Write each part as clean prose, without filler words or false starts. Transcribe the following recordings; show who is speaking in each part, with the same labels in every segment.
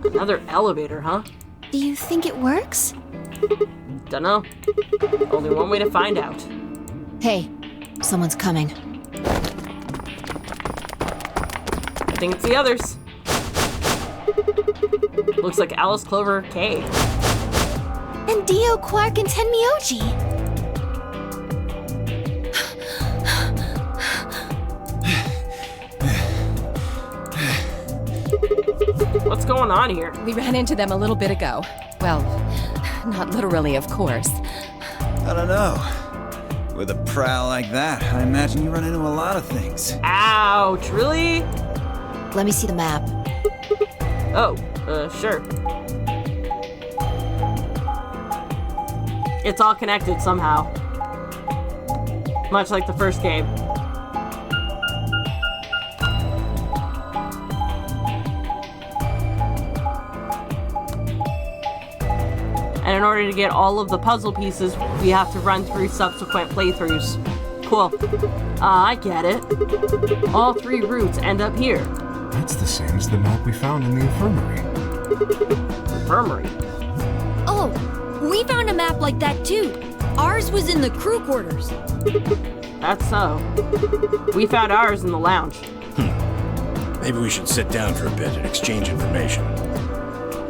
Speaker 1: Another elevator, huh?
Speaker 2: Do you think it works?
Speaker 1: Dunno. Only one way to find out.
Speaker 2: Hey, someone's coming.
Speaker 1: I think it's the others. Looks like Alice, Clover, Kay.
Speaker 2: And Dio, Quark, and Tenmyoji.
Speaker 1: What's going on here?
Speaker 3: We ran into them a little bit ago. Well, not literally, of course.
Speaker 4: I don't know. With a prowl like that, I imagine you run into a lot of things.
Speaker 1: Ouch, really?
Speaker 2: Let me see the map.
Speaker 1: Oh, sure. It's all connected somehow. Much like the first game. And in order to get all of the puzzle pieces, we have to run through subsequent playthroughs. Cool. I get it. All 3 routes end up here.
Speaker 5: That's the same as the map we found in the infirmary.
Speaker 1: Infirmary?
Speaker 6: Oh, we found a map like that too. Ours was in the crew quarters.
Speaker 1: That's so. We found ours in the lounge.
Speaker 7: Maybe we should sit down for a bit and exchange information.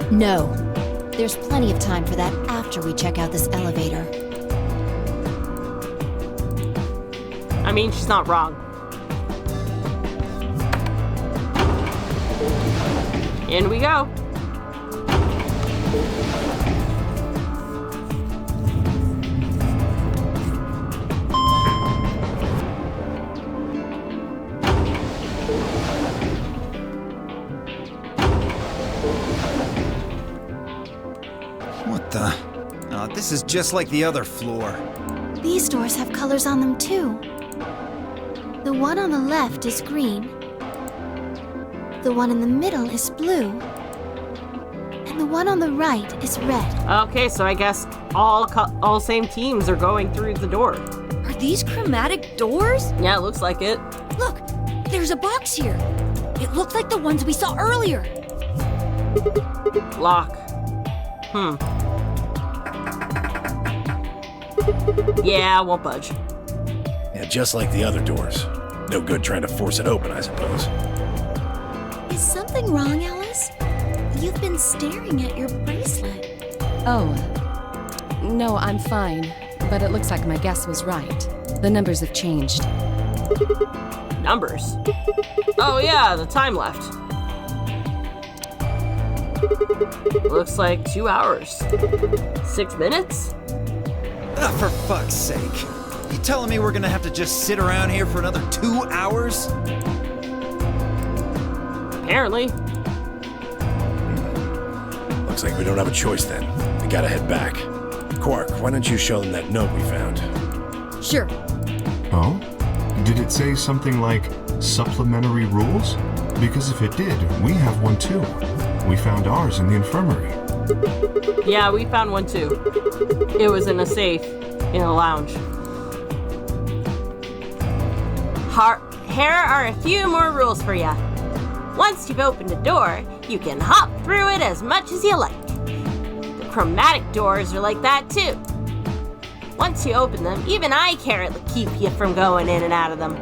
Speaker 2: No. There's plenty of time for that after we check out this elevator.
Speaker 1: I mean, she's not wrong. In we go.
Speaker 4: What the? Oh, this is just like the other floor.
Speaker 2: These doors have colors on them too. The one on the left is green. The one in the middle is blue. And the one on the right is red.
Speaker 1: Okay, so I guess all same teams are going through the door.
Speaker 6: Are these chromatic doors?
Speaker 1: Yeah, it looks like it.
Speaker 6: Look, there's a box here. It looked like the ones we saw earlier.
Speaker 1: Lock. Yeah, I won't budge.
Speaker 7: Yeah, just like the other doors. No good trying to force it open, I suppose.
Speaker 2: Is something wrong, Alice? You've been staring at your bracelet.
Speaker 3: Oh. No, I'm fine. But it looks like my guess was right. The numbers have changed.
Speaker 1: Numbers? Oh yeah, the time left. Looks like 2 hours. 6 minutes?
Speaker 4: Ah, for fuck's sake. You telling me we're gonna have to just sit around here for another 2 hours?
Speaker 1: Apparently.
Speaker 7: Looks like we don't have a choice then. We gotta head back. Quark, why don't you show them that note we found?
Speaker 6: Sure.
Speaker 5: Oh? Did it say something like supplementary rules? Because if it did, we have one too. We found ours in the infirmary.
Speaker 1: Yeah, we found one too. It was in a safe in a lounge. Here are a few more rules for ya. Once you've opened a door, you can hop through it as much as you like. The chromatic doors are like that too. Once you open them, even eye carrot will keep you from going in and out of them.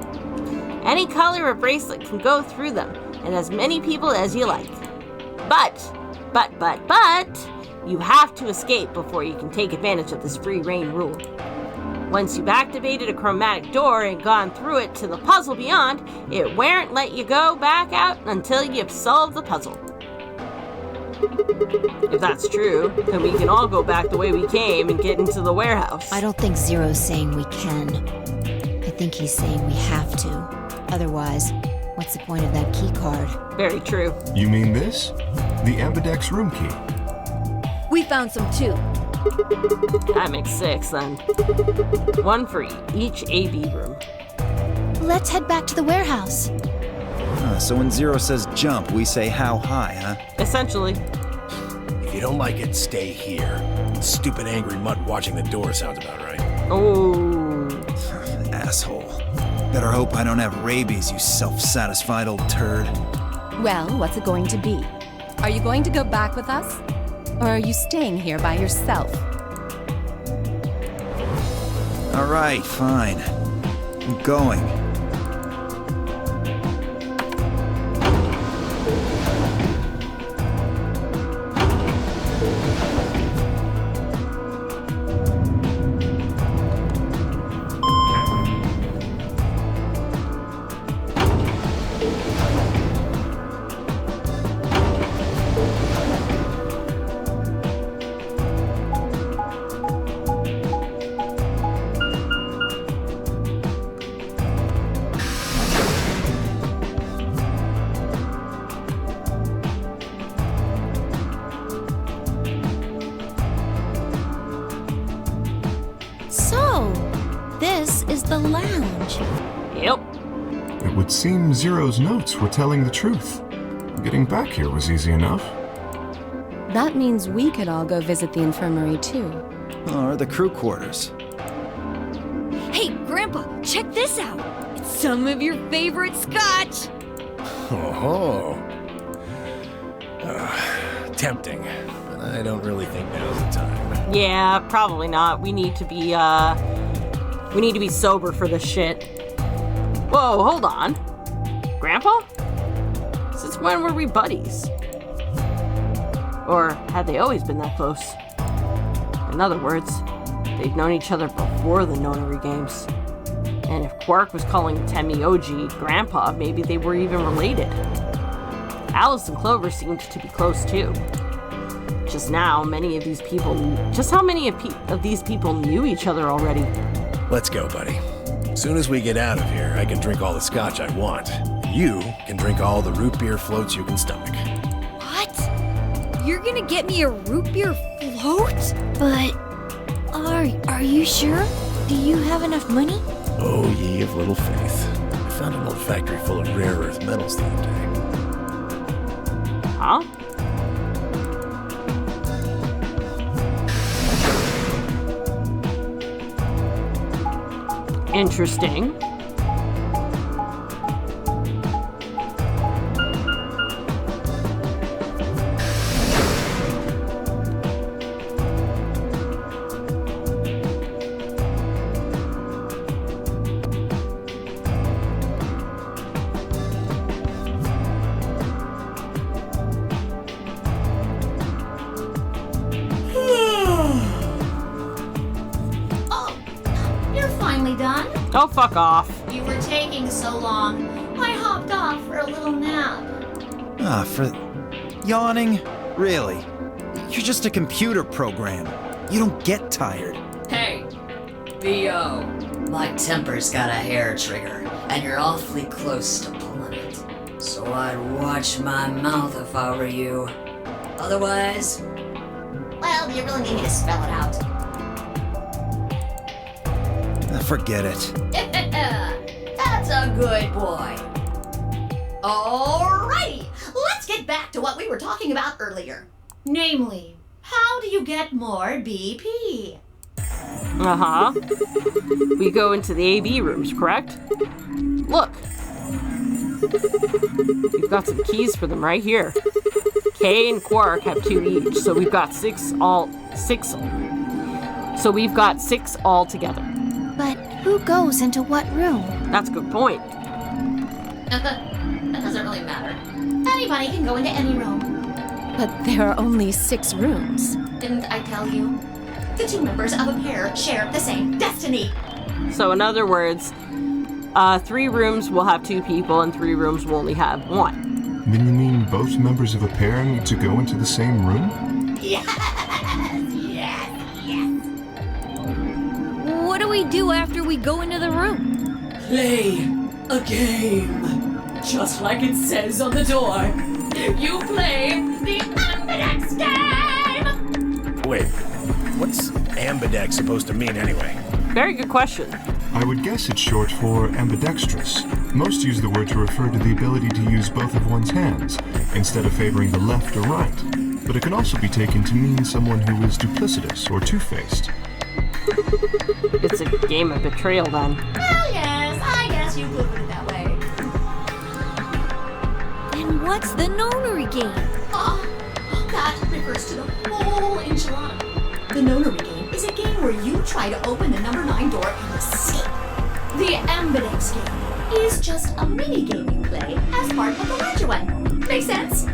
Speaker 1: Any color or bracelet can go through them, and as many people as you like. But, you have to escape before you can take advantage of this free reign rule. Once you've activated a chromatic door and gone through it to the puzzle beyond, it won't let you go back out until you've solved the puzzle. If that's true, then we can all go back the way we came and get into the warehouse.
Speaker 2: I don't think Zero's saying we can. I think he's saying we have to. Otherwise, what's the point of that key card?
Speaker 1: Very true.
Speaker 5: You mean this? The Ambidex room key.
Speaker 6: We found some too.
Speaker 1: That makes 6 then. 1 for each AB room.
Speaker 2: Let's head back to the warehouse.
Speaker 4: So when Zero says jump, we say how high, huh?
Speaker 1: Essentially.
Speaker 7: If you don't like it, stay here. Stupid angry mutt watching the door sounds about right.
Speaker 1: Oh.
Speaker 4: Asshole. Better hope I don't have rabies, you self-satisfied old turd.
Speaker 3: Well, what's it going to be? Are you going to go back with us? Or are you staying here by yourself?
Speaker 4: All right, fine. I'm going.
Speaker 2: So, this is the lounge.
Speaker 1: Yep.
Speaker 5: It would seem Zero's notes were telling the truth. Getting back here was easy enough.
Speaker 3: That means we could all go visit the infirmary too.
Speaker 4: Or the crew quarters.
Speaker 6: Hey, Grandpa, check this out. It's some of your favorite scotch.
Speaker 7: Oh, tempting, but I don't really think now's the time.
Speaker 1: Yeah, probably not. We need to be sober for this shit. Whoa, hold on. Grandpa? Since when were we buddies? Or had they always been that close? In other words, they've known each other before the Nonary Games. And if Quark was calling Temmie OG Grandpa, maybe they were even related. Alice and Clover seemed to be close too. Just how many of these people knew each other already?
Speaker 7: Let's go, buddy. As soon as we get out of here, I can drink all the scotch I want. You can drink all the root beer floats you can stomach.
Speaker 6: What? You're gonna get me a root beer float?
Speaker 2: But, are you sure? Do you have enough money?
Speaker 7: Oh, ye of little faith. I found an old factory full of rare earth metals the other day.
Speaker 1: Huh? Interesting.
Speaker 8: Done?
Speaker 1: Oh, fuck off.
Speaker 8: You were taking so long. I hopped off for a little nap.
Speaker 4: For yawning? Really? You're just a computer program. You don't get tired.
Speaker 9: Hey, V.O. My temper's got a hair trigger, and you're awfully close to pulling it. So I'd watch my mouth if I were you. Otherwise...
Speaker 8: Well, you really need me to spell it out.
Speaker 4: Forget it.
Speaker 8: That's a good boy. Alrighty, let's get back to what we were talking about earlier. Namely, how do you get more BP?
Speaker 1: Uh-huh. We go into the AB rooms, correct? Look. We've got some keys for them right here. Kay and Quark have 2 each, so we've got 6 all. So we've got 6 all together.
Speaker 2: But who goes into what room?
Speaker 1: That's a good point.
Speaker 8: That doesn't really matter. Anybody can go into any room.
Speaker 3: But there are only 6 rooms.
Speaker 8: Didn't I tell you? The 2 members of a pair share the same destiny.
Speaker 1: So in other words, 3 rooms will have 2 people and 3 rooms will only have 1.
Speaker 5: Then you mean both members of a pair need to go into the same room?
Speaker 8: Yes.
Speaker 6: What do we do after we go into the room?
Speaker 9: Play a game. Just like it says on the door. You play the Ambidex game!
Speaker 7: Wait, what's ambidex supposed to mean anyway?
Speaker 1: Very good question.
Speaker 5: I would guess it's short for ambidextrous. Most use the word to refer to the ability to use both of one's hands, instead of favoring the left or right. But it can also be taken to mean someone who is duplicitous or two-faced.
Speaker 1: It's a game of betrayal then.
Speaker 8: Well, yes, I guess you could put it that way.
Speaker 6: And what's the Nonary game?
Speaker 8: That refers to the whole enchilada. The Nonary Game is a game where you try to open the number 9 door and escape. The Ambidex Game is just a mini game you play as part of the larger one. Make sense?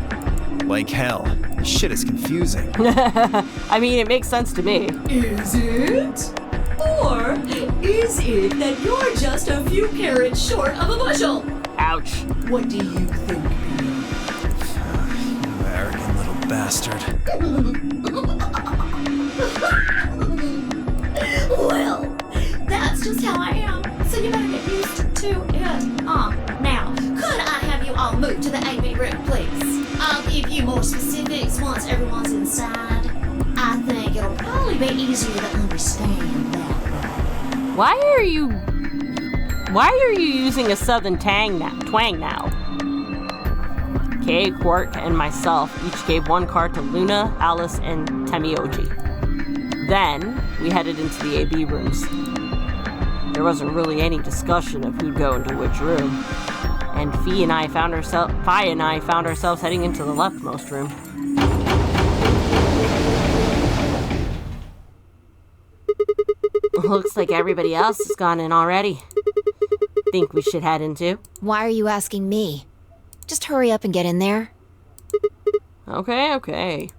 Speaker 4: Like hell. This shit is confusing.
Speaker 1: I mean, it makes sense to me.
Speaker 8: Is it? Or is it that you're just a few carrots short of a bushel?
Speaker 1: Ouch.
Speaker 8: What do you think?
Speaker 4: You arrogant little bastard.
Speaker 8: Well, that's just how I am. So you better get used to it. Now, could I have you all move to the 8-bit room, please? I'll give you more specifics once everyone's inside. I think it'll probably be easier to understand that way.
Speaker 1: Why are you using a southern twang now? Kay, Quark, and myself each gave 1 card to Luna, Alice, and Temioji. Then, we headed into the AB rooms. There wasn't really any discussion of who'd go into which room, and Fi and I found ourselves heading into the leftmost room. Looks like everybody else has gone in already. Think we should head into?
Speaker 2: Why are you asking me? Just hurry up and get in there.
Speaker 1: Okay.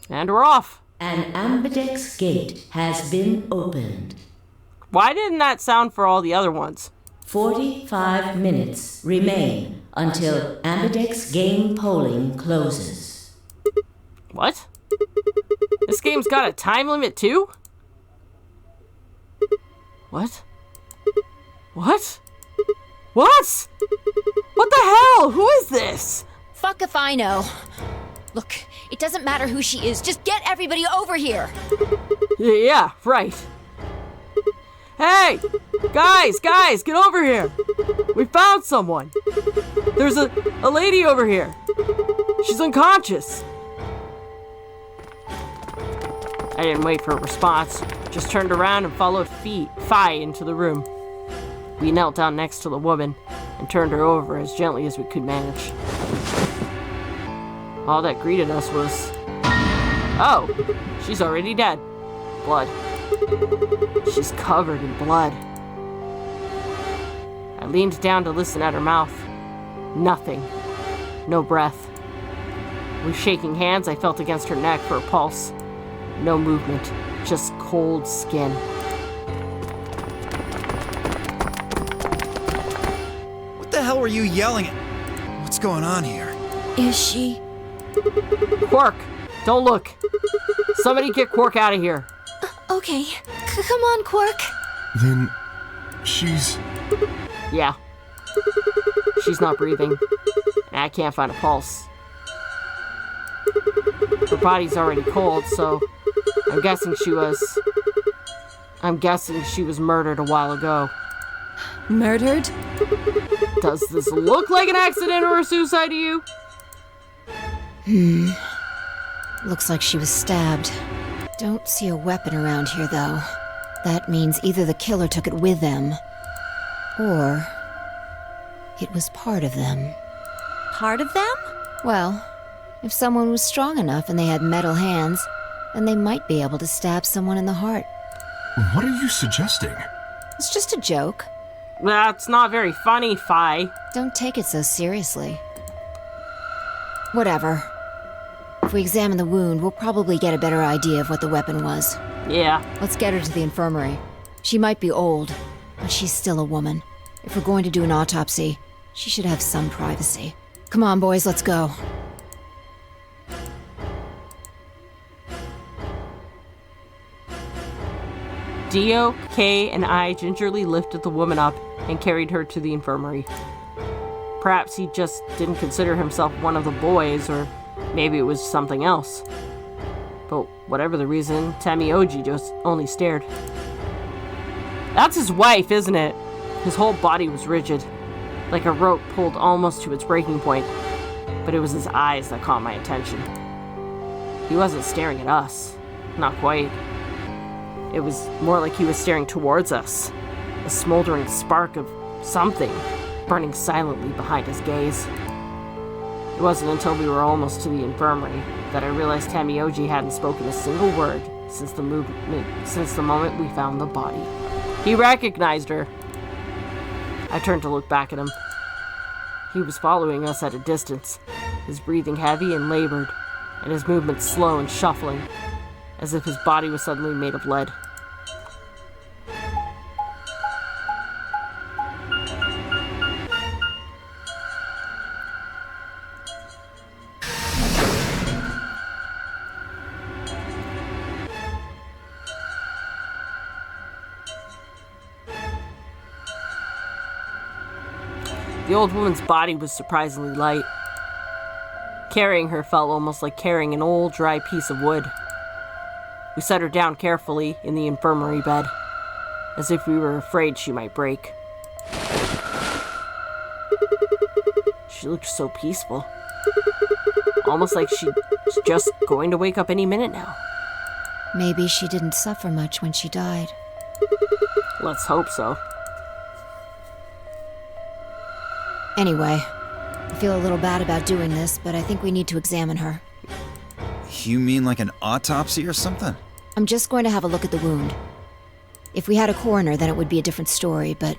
Speaker 1: And we're off.
Speaker 10: An Ambidex gate has been opened.
Speaker 1: Why didn't that sound for all the other ones?
Speaker 10: 45 minutes remain until Ambidex game polling closes.
Speaker 1: What? This game's got a time limit too? What? What? What? What the hell? Who is this?
Speaker 6: Fuck if I know. Look, it doesn't matter who she is. Just get everybody over here.
Speaker 1: Yeah, right. Hey! Guys, get over here! We found someone! There's a lady over here! She's unconscious! I didn't wait for a response, just turned around and followed Fi into the room. We knelt down next to the woman and turned her over as gently as we could manage. All that greeted us was, oh, she's already dead. Blood. She's covered in blood. I leaned down to listen at her mouth. Nothing. No breath. With shaking hands, I felt against her neck for a pulse. No movement, just cold skin.
Speaker 4: What the hell were you yelling at? What's going on here?
Speaker 6: Is she?
Speaker 1: Quark, don't look. Somebody get Quark out of here.
Speaker 2: Okay. Come on, Quark.
Speaker 5: Then she's...
Speaker 1: Yeah. She's not breathing. And I can't find a pulse. Her body's already cold, so I'm guessing she was murdered a while ago.
Speaker 3: Murdered?
Speaker 1: Does this look like an accident or a suicide to you?
Speaker 2: Looks like she was stabbed. Don't see a weapon around here, though. That means either the killer took it with them, or it was part of them.
Speaker 6: Part of them?
Speaker 2: Well, if someone was strong enough and they had metal hands, then they might be able to stab someone in the heart.
Speaker 5: What are you suggesting?
Speaker 2: It's just a joke.
Speaker 1: That's not very funny, Fi.
Speaker 2: Don't take it so seriously. Whatever. If we examine the wound, we'll probably get a better idea of what the weapon was.
Speaker 1: Yeah.
Speaker 2: Let's get her to the infirmary. She might be old, but she's still a woman. If we're going to do an autopsy, she should have some privacy. Come on, boys, let's go.
Speaker 1: Dio, Kay, and I gingerly lifted the woman up and carried her to the infirmary. Perhaps he just didn't consider himself one of the boys, or maybe it was something else. But whatever the reason, Temioji just only stared. That's his wife, isn't it? His whole body was rigid, like a rope pulled almost to its breaking point. But it was his eyes that caught my attention. He wasn't staring at us. Not quite. It was more like he was staring towards us. a smoldering spark of something burning silently behind his gaze. It wasn't until we were almost to the infirmary that I realized Tamioji hadn't spoken a single word since the moment we found the body. He recognized her. I turned to look back at him. He was following us at a distance, his breathing heavy and labored, and his movements slow and shuffling, as if his body was suddenly made of lead. The old woman's body was surprisingly light. Carrying her felt almost like carrying an old, dry piece of wood. We set her down carefully in the infirmary bed, as if we were afraid she might break. She looked so peaceful. Almost like she's just going to wake up any minute now.
Speaker 2: Maybe she didn't suffer much when she died.
Speaker 1: Let's hope so.
Speaker 2: Anyway, I feel a little bad about doing this, but I think we need to examine her.
Speaker 4: You mean like an autopsy or something?
Speaker 2: I'm just going to have a look at the wound. If we had a coroner, then it would be a different story, but...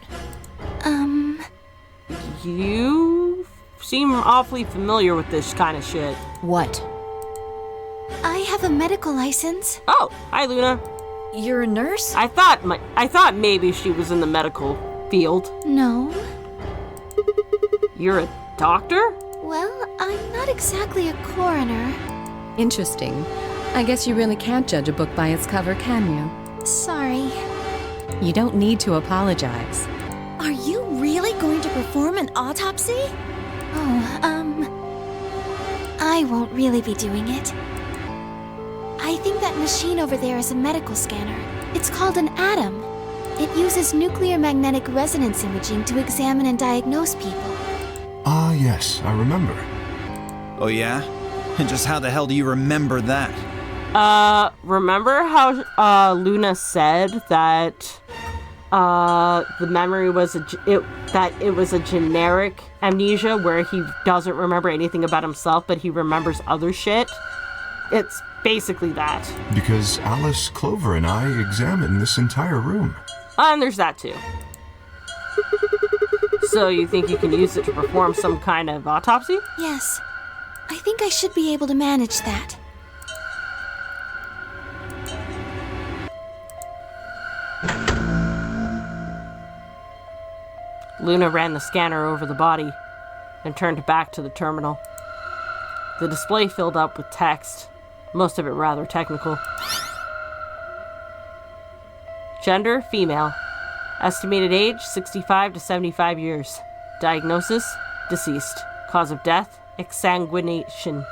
Speaker 1: You seem awfully familiar with this kind of shit.
Speaker 2: What?
Speaker 11: I have a medical license.
Speaker 1: Oh, hi Luna.
Speaker 6: You're a nurse?
Speaker 1: I thought maybe she was in the medical field.
Speaker 11: No.
Speaker 1: You're a doctor?
Speaker 11: Well, I'm not exactly a coroner.
Speaker 3: Interesting. I guess you really can't judge a book by its cover, can you?
Speaker 11: Sorry.
Speaker 3: You don't need to apologize.
Speaker 11: Are you really going to perform an autopsy? I won't really be doing it. I think that machine over there is a medical scanner. It's called an ATOM. It uses nuclear magnetic resonance imaging to examine and diagnose people.
Speaker 5: Ah, yes, I remember.
Speaker 4: Oh yeah? And just how the hell do you remember that?
Speaker 1: Remember how, Luna said that, the memory was it was a generic amnesia where he doesn't remember anything about himself, but he remembers other shit? It's basically that.
Speaker 5: Because Alice, Clover, and I examined this entire room.
Speaker 1: And there's that too. So you think you can use it to perform some kind of autopsy?
Speaker 11: Yes. I think I should be able to manage that.
Speaker 1: Luna ran the scanner over the body and turned back to the terminal. The display filled up with text, most of it rather technical. Gender, female. Estimated age, 65 to 75 years. Diagnosis, deceased. Cause of death, exsanguination.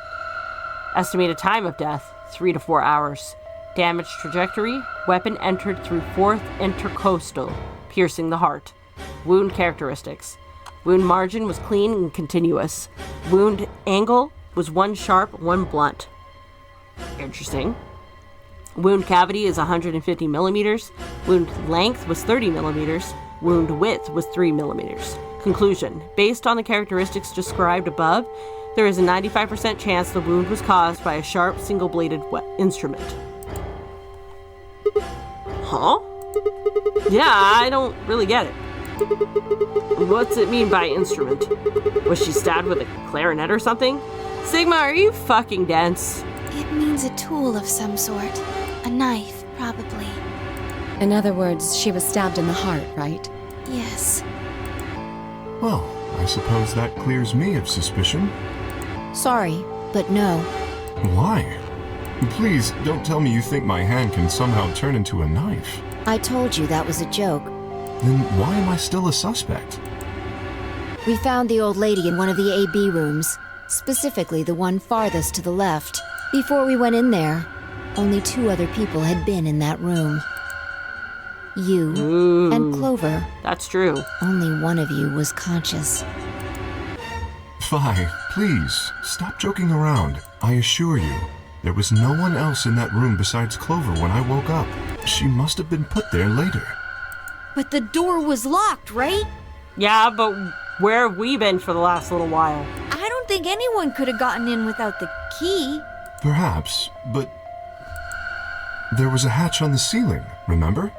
Speaker 1: Estimated time of death, 3 to 4 hours. Damage trajectory, weapon entered through 4th intercostal, piercing the heart. Wound characteristics. Wound margin was clean and continuous. Wound angle was 1 sharp, 1 blunt. Interesting. Wound cavity is 150 millimeters. Wound length was 30 millimeters. Wound width was 3 millimeters. Conclusion. Based on the characteristics described above, there is a 95% chance the wound was caused by a sharp, single-bladed instrument. Huh? Yeah, I don't really get it. What's it mean by instrument? Was she stabbed with a clarinet or something? Sigma, are you fucking dense?
Speaker 11: It means a tool of some sort. A knife, probably.
Speaker 3: In other words, she was stabbed in the heart, right?
Speaker 11: Yes.
Speaker 5: Well, I suppose that clears me of suspicion.
Speaker 2: Sorry, but no.
Speaker 5: Why? Please, don't tell me you think my hand can somehow turn into a knife.
Speaker 2: I told you that was a joke.
Speaker 5: Then why am I still a suspect?
Speaker 2: We found the old lady in one of the AB rooms, specifically the one farthest to the left. Before we went in there, only 2 other people had been in that room. You
Speaker 1: Ooh,
Speaker 2: and Clover.
Speaker 1: That's true.
Speaker 2: Only one of you was conscious.
Speaker 5: Fi, please, stop joking around. I assure you, there was no one else in that room besides Clover when I woke up. She must have been put there later.
Speaker 6: But the door was locked, right?
Speaker 1: Yeah, but where have we been for the last little while?
Speaker 6: I don't think anyone could have gotten in without the key.
Speaker 5: Perhaps, but there was a hatch on the ceiling, remember?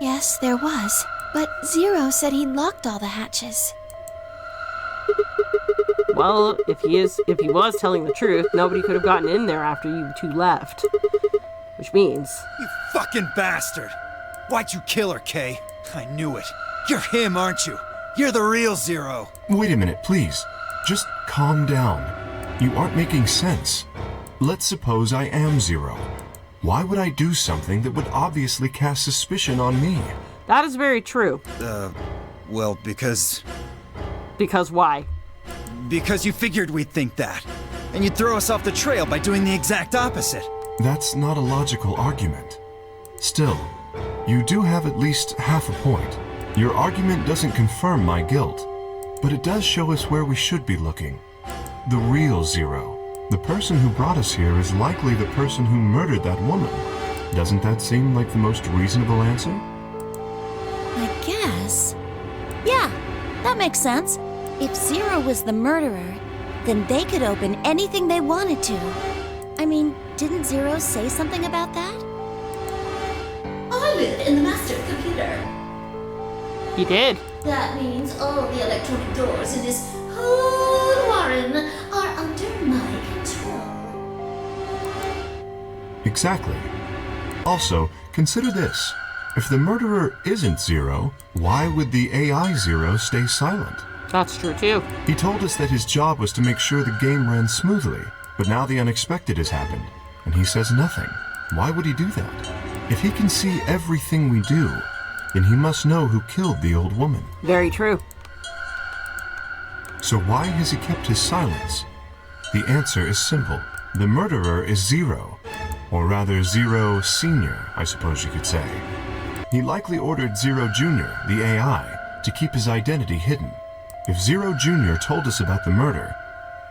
Speaker 11: Yes, there was. But Zero said he locked all the hatches.
Speaker 1: Well, if he was telling the truth, nobody could have gotten in there after you two left. Which means...
Speaker 4: You fucking bastard! Why'd you kill her, Kay? I knew it. You're him, aren't you? You're the real Zero.
Speaker 5: Wait a minute, please. Just calm down. You aren't making sense. Let's suppose I am Zero. Why would I do something that would obviously cast suspicion on me?
Speaker 1: That is very true.
Speaker 4: Well, because...
Speaker 1: Because why?
Speaker 4: Because you figured we'd think that. And you'd throw us off the trail by doing the exact opposite.
Speaker 5: That's not a logical argument. Still, you do have at least half a point. Your argument doesn't confirm my guilt, but it does show us where we should be looking. The real Zero. The person who brought us here is likely the person who murdered that woman. Doesn't that seem like the most reasonable answer?
Speaker 12: I guess. Yeah, that makes sense. If Zero was the murderer, then they could open anything they wanted to. I mean, didn't Zero say something about that?
Speaker 8: I live in the master computer.
Speaker 1: He did.
Speaker 8: That means all the electronic doors in this whole warren are under my control.
Speaker 5: Exactly. Also, consider this. If the murderer isn't Zero, why would the AI Zero stay silent?
Speaker 1: That's true too.
Speaker 5: He told us that his job was to make sure the game ran smoothly, but now the unexpected has happened, and he says nothing. Why would he do that? If he can see everything we do, then he must know who killed the old woman.
Speaker 1: Very true.
Speaker 5: So why has he kept his silence? The answer is simple. The murderer is Zero, or rather Zero Senior, I suppose you could say. He likely ordered Zero Junior, the AI, to keep his identity hidden. If Zero Junior told us about the murder,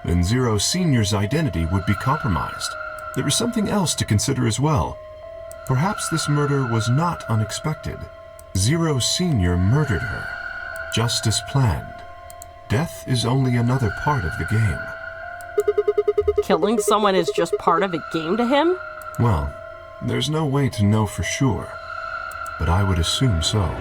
Speaker 5: then Zero Senior's identity would be compromised. There is something else to consider as well. Perhaps this murder was not unexpected. Zero Senior murdered her, just as planned. Death is only another part of the game.
Speaker 1: Killing someone is just part of a game to him?
Speaker 5: Well, there's no way to know for sure, but I would assume so.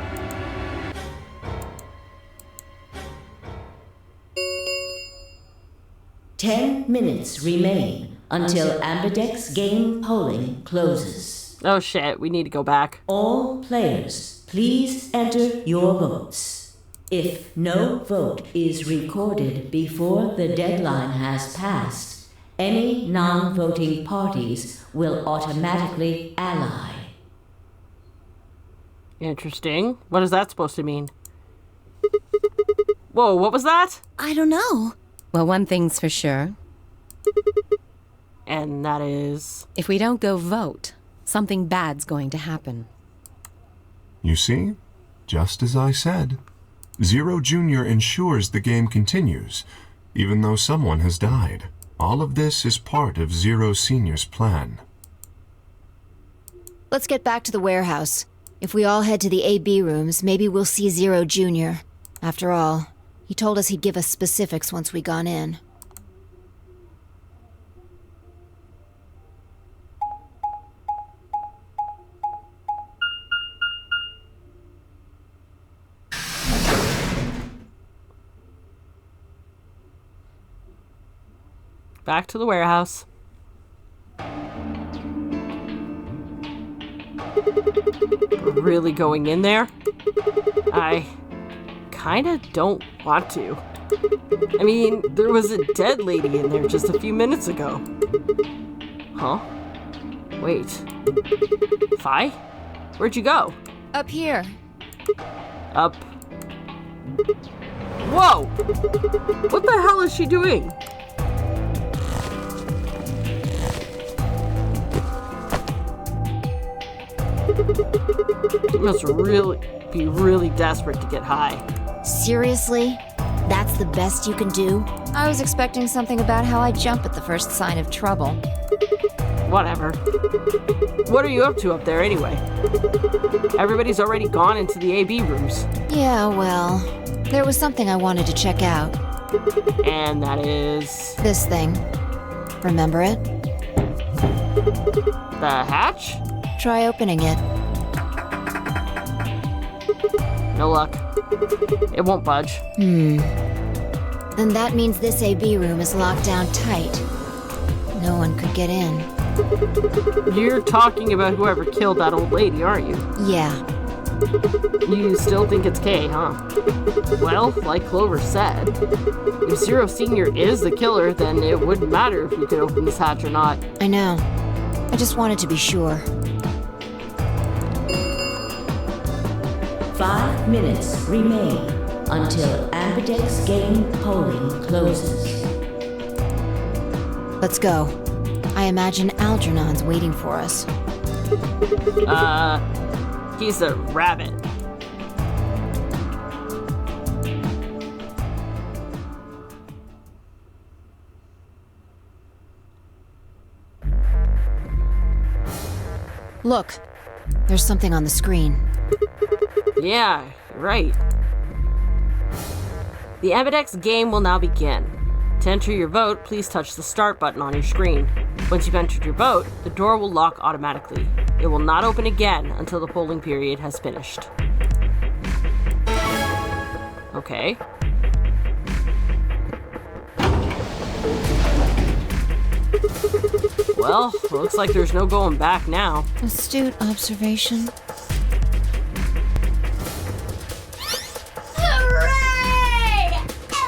Speaker 10: "10 minutes remain until Ambidex game polling closes.
Speaker 1: Oh shit, we need to go back.
Speaker 10: All players, please enter your votes. If no vote is recorded before the deadline has passed, any non-voting parties will automatically ally."
Speaker 1: Interesting. What is that supposed to mean? Whoa, what was that?
Speaker 12: I don't know.
Speaker 3: Well, one thing's for sure.
Speaker 1: And that is...
Speaker 3: If we don't go vote, something bad's going to happen.
Speaker 5: You see? Just as I said. Zero Junior ensures the game continues, even though someone has died. All of this is part of Zero Senior's plan.
Speaker 13: Let's get back to the warehouse. If we all head to the AB rooms, maybe we'll see Zero Junior. After all, he told us he'd give us specifics once we gone in.
Speaker 1: Back to the warehouse. We're really going in there? I kinda don't want to. I mean, there was a dead lady in there just a few minutes ago. Huh? Wait. Fi? Where'd you go?
Speaker 2: Up here.
Speaker 1: Up. Whoa! What the hell is she doing? You must be really desperate to get high.
Speaker 13: Seriously? That's the best you can do?
Speaker 2: I was expecting something about how I jump at the first sign of trouble.
Speaker 1: Whatever. What are you up to up there anyway? Everybody's already gone into the AB rooms.
Speaker 13: Yeah, well, there was something I wanted to check out.
Speaker 1: And that is...
Speaker 13: This thing. Remember it?
Speaker 1: The hatch?
Speaker 13: Try opening it.
Speaker 1: No luck. It won't budge.
Speaker 13: Then that means this AB room is locked down tight. No one could get in.
Speaker 1: You're talking about whoever killed that old lady, aren't you?
Speaker 13: Yeah.
Speaker 1: You still think it's Kay, huh? Well, like Clover said, if Zero Senior is the killer, then it wouldn't matter if we could open this hatch or not.
Speaker 13: I know. I just wanted to be sure.
Speaker 10: 5 minutes remain until Ambidex game polling closes.
Speaker 13: Let's go. I imagine Algernon's waiting for us.
Speaker 1: He's a rabbit.
Speaker 13: Look, there's something on the screen.
Speaker 1: Yeah, right. The Ambidex game will now begin. To enter your vote, please touch the start button on your screen. Once you've entered your vote, the door will lock automatically. It will not open again until the polling period has finished. Okay. Well, looks like there's no going back now.
Speaker 13: Astute observation.
Speaker 8: Hooray!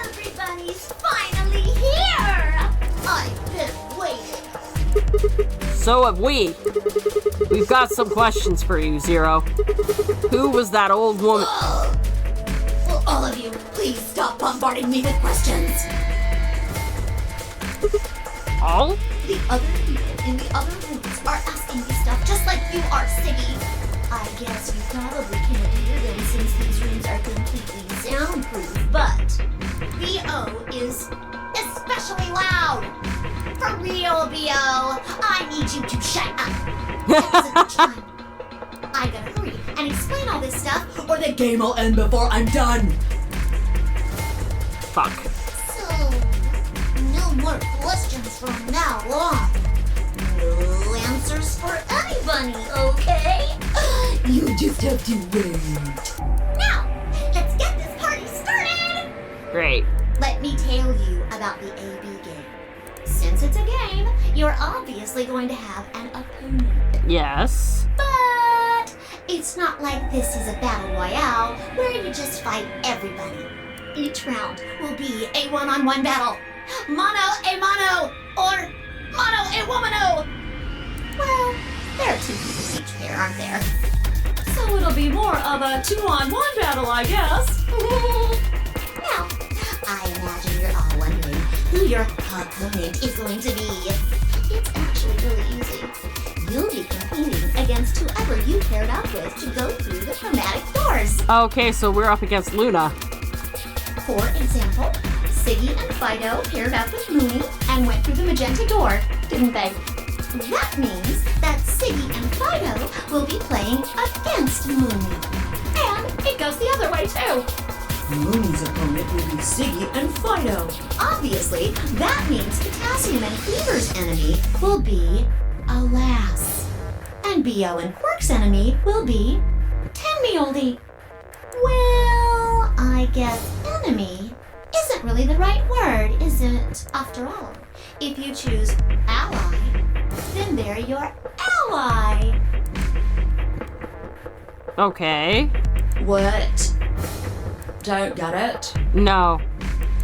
Speaker 8: Everybody's finally here! I've been waiting.
Speaker 1: So have we. We've got some questions for you, Zero. Who was that old woman?
Speaker 8: Will all of you please stop bombarding me with questions?
Speaker 1: Oh?
Speaker 8: The other people in the other rooms are asking me stuff just like you are, Siggy. I guess you probably can't hear them since these rooms are completely soundproof, but B.O. is especially loud. For real, B.O. I need you to shut up. Now's a good time. I gotta hurry and explain all this stuff, or the game will end before I'm done.
Speaker 1: Fuck.
Speaker 8: So, no more questions from now on. No answers for anybody, okay? You just have to wait. Now, let's get this party started!
Speaker 1: Great.
Speaker 8: Let me tell you about the AB game. Since it's a game, you're obviously going to have an opponent.
Speaker 1: Yes.
Speaker 8: But it's not like this is a battle royale where you just fight everybody. Each round will be a one-on-one battle. Mono a mono, or mono a womano. Well, there are 2 people each pair, aren't there? So it'll be more of a 2-on-1 battle, I guess. Now, I imagine you're all wondering who your opponent is going to be. It's actually really easy. You'll be competing against whoever you paired up with to go through the chromatic doors.
Speaker 1: Okay, so we're up against Luna.
Speaker 8: For example, Siggy and Fido paired up with Mooney and went through the magenta door, didn't they? That means that Siggy and Fido will be playing against Mooney. And it goes the other way too. Mooney's opponent will be Siggy and Fido. Obviously, that means Potassium and Fever's enemy will be Alas. And B.O. and Quirk's enemy will be Tell Me Oldie. Well, I guess enemy isn't really the right word, is it? After all, if you choose ally, then they're your ally.
Speaker 1: Okay.
Speaker 14: What? Don't get it?
Speaker 1: No.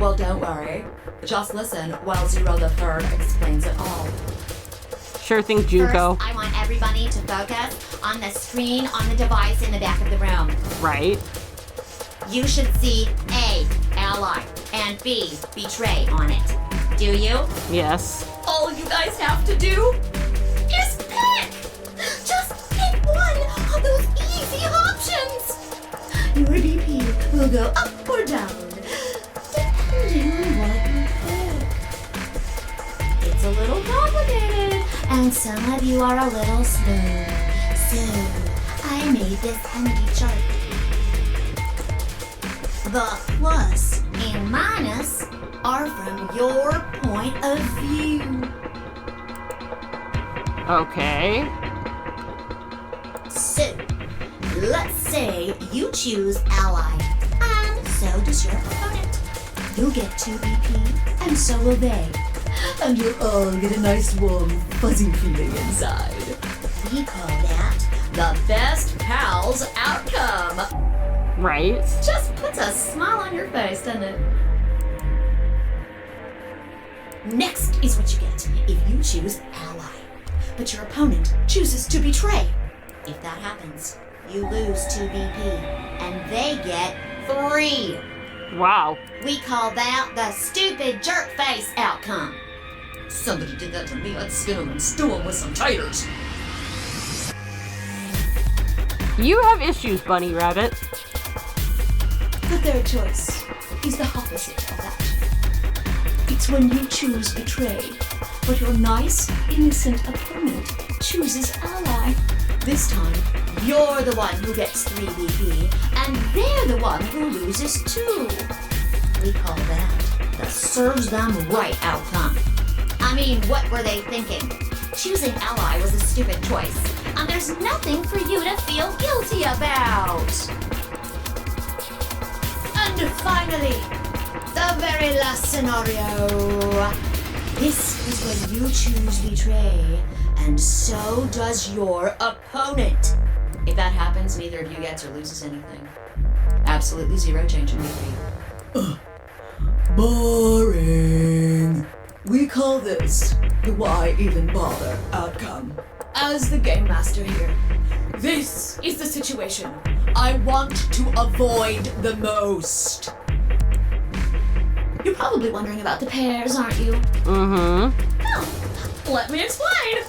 Speaker 14: Well, don't worry. Just listen while Zero the Third explains it all.
Speaker 1: Sure thing, Junko.
Speaker 8: First, I want everybody to focus on the screen on the device in the back of the room.
Speaker 1: Right.
Speaker 8: You should see A, ally, and B, betray on it. Do you?
Speaker 1: Yes.
Speaker 8: All you guys have to do is pick! Just pick one of those easy options! Your BP will go up or down, depending on what you pick. It's a little complicated, and some of you are a little slow. So, I made this handy chart. The plus and minus are from your point of view.
Speaker 1: Okay.
Speaker 8: So, let's say you choose ally, and so does your opponent. You'll get 2 BP, and so will they. And you'll all get a nice warm, fuzzy feeling inside. We call that the best pals outcome.
Speaker 1: Right.
Speaker 8: Just puts a smile on your face, doesn't it? Next is what you get if you choose ally, but your opponent chooses to betray. If that happens, you lose 2 BP, and they get 3.
Speaker 1: Wow.
Speaker 8: We call that the stupid jerk face outcome.
Speaker 14: Somebody did that to me, I'd skin them and stew them with some taters.
Speaker 1: You have issues, Bunny Rabbit.
Speaker 8: The third choice is the opposite of that. It's when you choose betray, but your nice, innocent opponent chooses ally. This time, you're the one who gets 3 BP, and they're the one who loses 2. We call that the serves them right outcome. I mean, what were they thinking? Choosing ally was a stupid choice, and there's nothing for you to feel guilty about. And finally, the very last scenario. This is when you choose betray, and so does your opponent. If that happens, neither of you gets or loses anything. Absolutely 0 change in BP. Boring. We call this the why even bother outcome. As the game master here, this is the situation I want to avoid the most. You're probably wondering about the pairs, aren't you?
Speaker 1: Mm-hmm.
Speaker 8: Well, let me explain.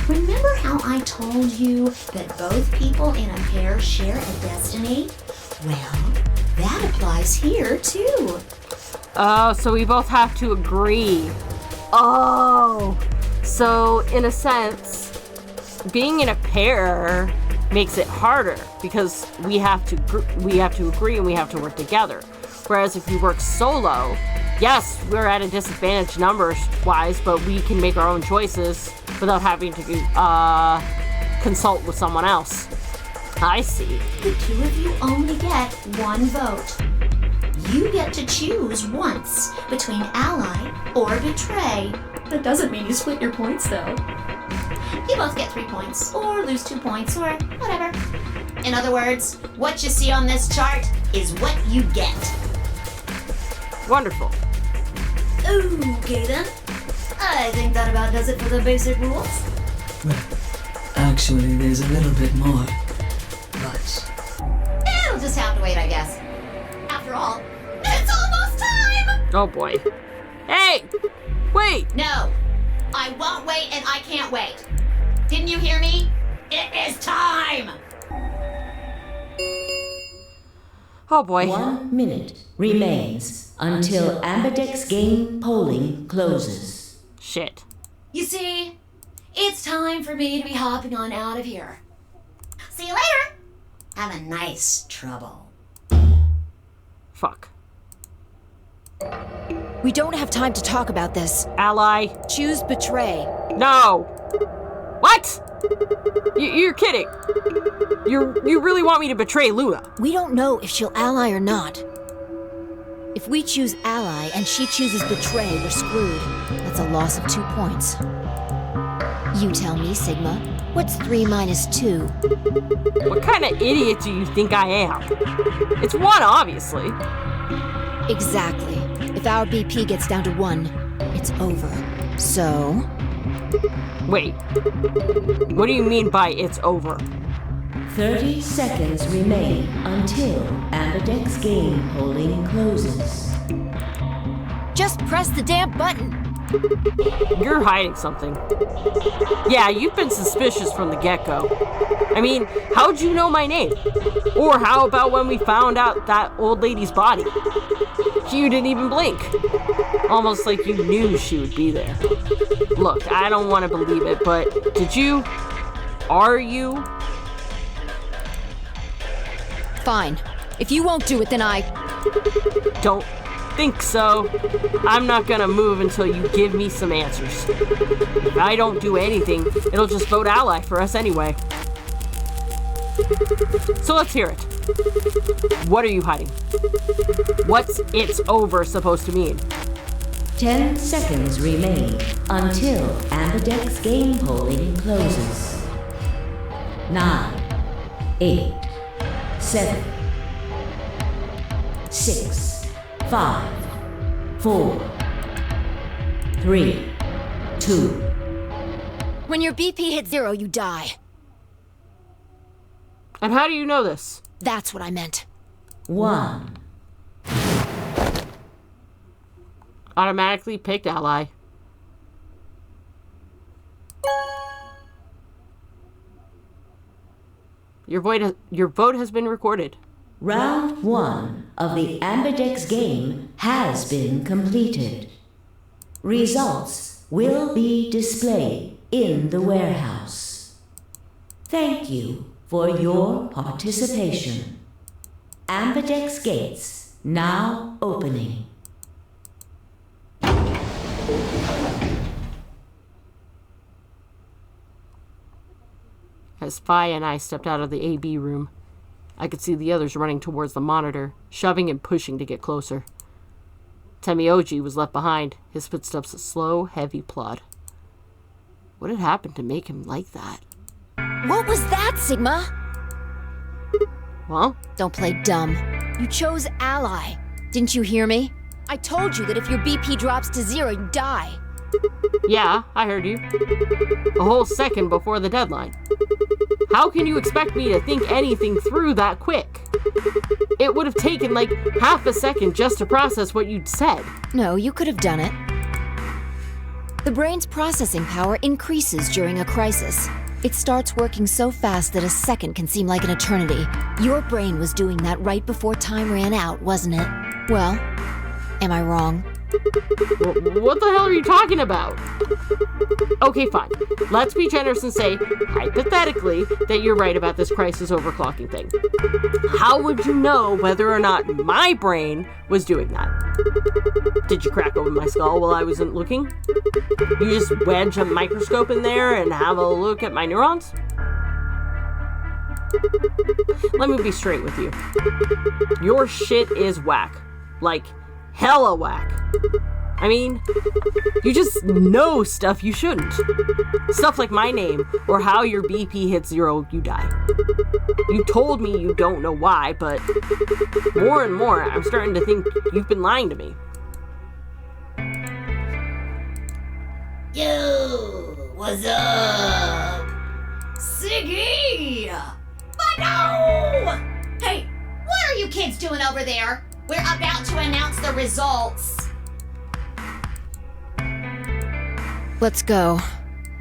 Speaker 8: Remember how I told you that both people in a pair share a destiny? Well, that applies here too.
Speaker 1: Oh, so we both have to agree. Oh, so in a sense, being in a pair makes it harder because we have to agree and we have to work together. Whereas if we work solo, yes, we're at a disadvantage numbers-wise, but we can make our own choices without having to consult with someone else. I see.
Speaker 8: The 2 of you only get 1 vote. You get to choose once between ally or betray. That doesn't mean you split your points, though. You both get 3 points, or lose 2 points, or whatever. In other words, what you see on this chart is what you get.
Speaker 1: Wonderful.
Speaker 8: Okay then. I think that about does it for the basic rules.
Speaker 15: Well, actually, there's a little bit more. But
Speaker 8: it'll just have to wait, I guess. After all, it's almost time!
Speaker 1: Oh boy. Hey! Wait!
Speaker 8: No, I won't wait and I can't wait. Didn't you hear me? It is time!
Speaker 1: Oh boy.
Speaker 10: 1 minute remains until Ambidex game polling closes.
Speaker 1: Shit.
Speaker 8: You see, it's time for me to be hopping on out of here. See you later! Have a nice trouble.
Speaker 1: Fuck.
Speaker 13: We don't have time to talk about this.
Speaker 1: Ally.
Speaker 13: Choose betray.
Speaker 1: No! What? You're kidding. You really want me to betray Luna?
Speaker 13: We don't know if she'll ally or not. If we choose ally and she chooses betray, we're screwed. That's a loss of 2 points. You tell me, Sigma. What's 3 minus 2?
Speaker 1: What kind of idiot do you think I am? It's 1, obviously.
Speaker 13: Exactly. If our BP gets down to 1, it's over. So...
Speaker 1: Wait. What do you mean by it's over?
Speaker 10: 30 seconds remain until Ambidex game polling closes.
Speaker 13: Just press the damn button.
Speaker 1: You're hiding something. Yeah, you've been suspicious from the get-go. I mean, how'd you know my name? Or how about when we found out that old lady's body? You didn't even blink. Almost like you knew she would be there. Look, I don't want to believe it, but did you? Are you?
Speaker 13: Fine. If you won't do it, then I...
Speaker 1: Don't think so. I'm not gonna move until you give me some answers. If I don't do anything, it'll just vote ally for us anyway. So let's hear it. What are you hiding? What's "it's over" supposed to mean?
Speaker 10: 10 seconds remain until Ambidex's game polling closes. 9, 8, 7, 6, 5, 4, 3, 2.
Speaker 13: When your BP hits 0, you die.
Speaker 1: And how do you know this?
Speaker 13: That's what I meant.
Speaker 10: 1.
Speaker 1: Automatically picked ally. Your vote has been recorded.
Speaker 10: Round 1 of the Ambidex game has been completed. Results will be displayed in the warehouse. Thank you for your participation. Ambidex gates now opening.
Speaker 1: As Fi and I stepped out of the AB room, I could see the others running towards the monitor, shoving and pushing to get closer. Temioji was left behind, his footsteps a slow, heavy plod. What had happened to make him like that?
Speaker 13: What was that, Sigma?
Speaker 1: Well?
Speaker 13: Don't play dumb. You chose ally. Didn't you hear me? I told you that if your BP drops to 0, you die.
Speaker 1: Yeah, I heard you. A whole second before the deadline. How can you expect me to think anything through that quick? It would have taken like half a second just to process what you'd said.
Speaker 13: No, you could have done it. The brain's processing power increases during a crisis. It starts working so fast that a second can seem like an eternity. Your brain was doing that right before time ran out, wasn't it? Well, am I wrong?
Speaker 1: What the hell are you talking about? Okay, fine. Let's be generous and say, hypothetically, that you're right about this crisis overclocking thing. How would you know whether or not my brain was doing that? Did you crack open my skull while I wasn't looking? You just wedge a microscope in there and have a look at my neurons? Let me be straight with you. Your shit is whack. Like, hella whack. I mean, you just know stuff you shouldn't. Stuff like my name, or how your BP hits 0, you die. You told me you don't know why, but more and more, I'm starting to think you've been lying to me.
Speaker 8: Yo, what's up? Siggy! But no! Hey, what are you kids doing over there? We're about to announce the results.
Speaker 13: Let's go.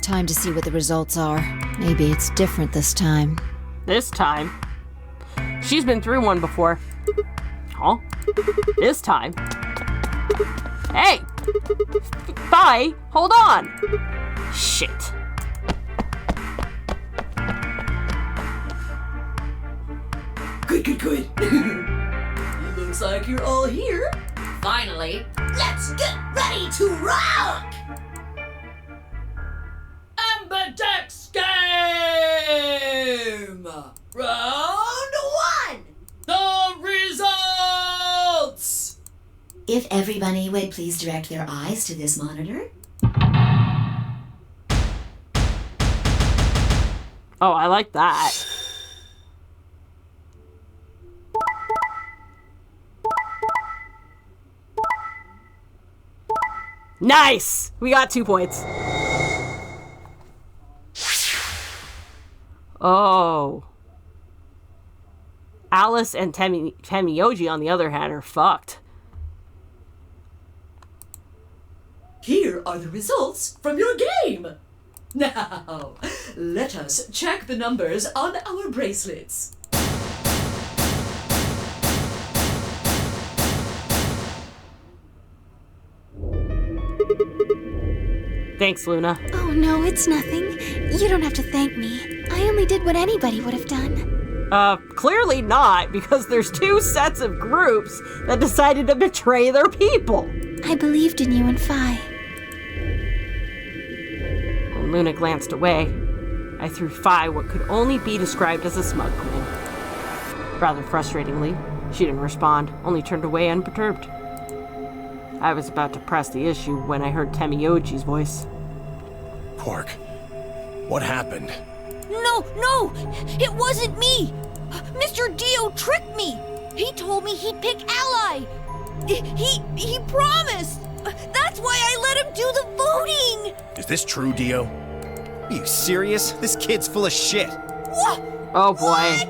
Speaker 13: Time to see what the results are. Maybe it's different this time.
Speaker 1: This time? She's been through one before. Huh? This time? Hey! Fi, hold on! Shit.
Speaker 14: Good. It looks like you're all here.
Speaker 8: Finally, let's get ready to rock!
Speaker 14: Ambidex game! Round 1! The results!
Speaker 9: If everybody would please direct their eyes to this monitor.
Speaker 1: Oh, I like that. Nice! We got 2 points. Oh. Alice and Temioji, on the other hand, are fucked.
Speaker 14: Here are the results from your game. Now, let us check the numbers on our bracelets.
Speaker 1: Thanks, Luna.
Speaker 11: Oh no, it's nothing. You don't have to thank me. I only did what anybody would have done.
Speaker 1: Clearly not, because there's two sets of groups that decided to betray their people.
Speaker 11: I believed in you and Phi.
Speaker 1: When Luna glanced away, I threw Phi what could only be described as a smug grin. Rather frustratingly, she didn't respond, only turned away unperturbed. I was about to press the issue when I heard Temioji's voice.
Speaker 7: Quark, what happened?
Speaker 6: No! It wasn't me! Mr. Dio tricked me! He told me he'd pick Ally! He promised! That's why I let him do the voting!
Speaker 7: Is this true, Dio?
Speaker 4: Are you serious? This kid's full of shit.
Speaker 6: What?
Speaker 1: Oh boy.
Speaker 6: What?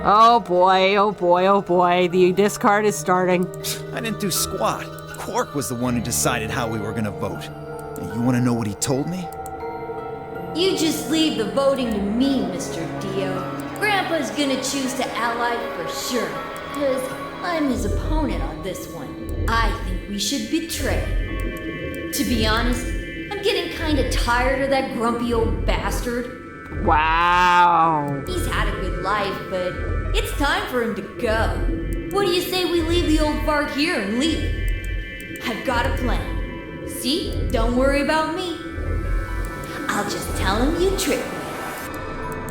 Speaker 1: Oh boy, oh boy, oh boy. The discard is starting.
Speaker 4: I didn't do squat. Quark was the one who decided how we were gonna vote. And you wanna know what he told me?
Speaker 12: You just leave the voting to me, Mr. Dio. Grandpa's gonna choose to ally for sure, because I'm his opponent on this one. I think we should betray. To be honest, I'm getting kinda tired of that grumpy old bastard.
Speaker 1: Wow.
Speaker 12: He's had a good life, but it's time for him to go. What do you say we leave the old fart here and leave? I've got a plan. See? Don't worry about me. I'll just tell him you tricked me.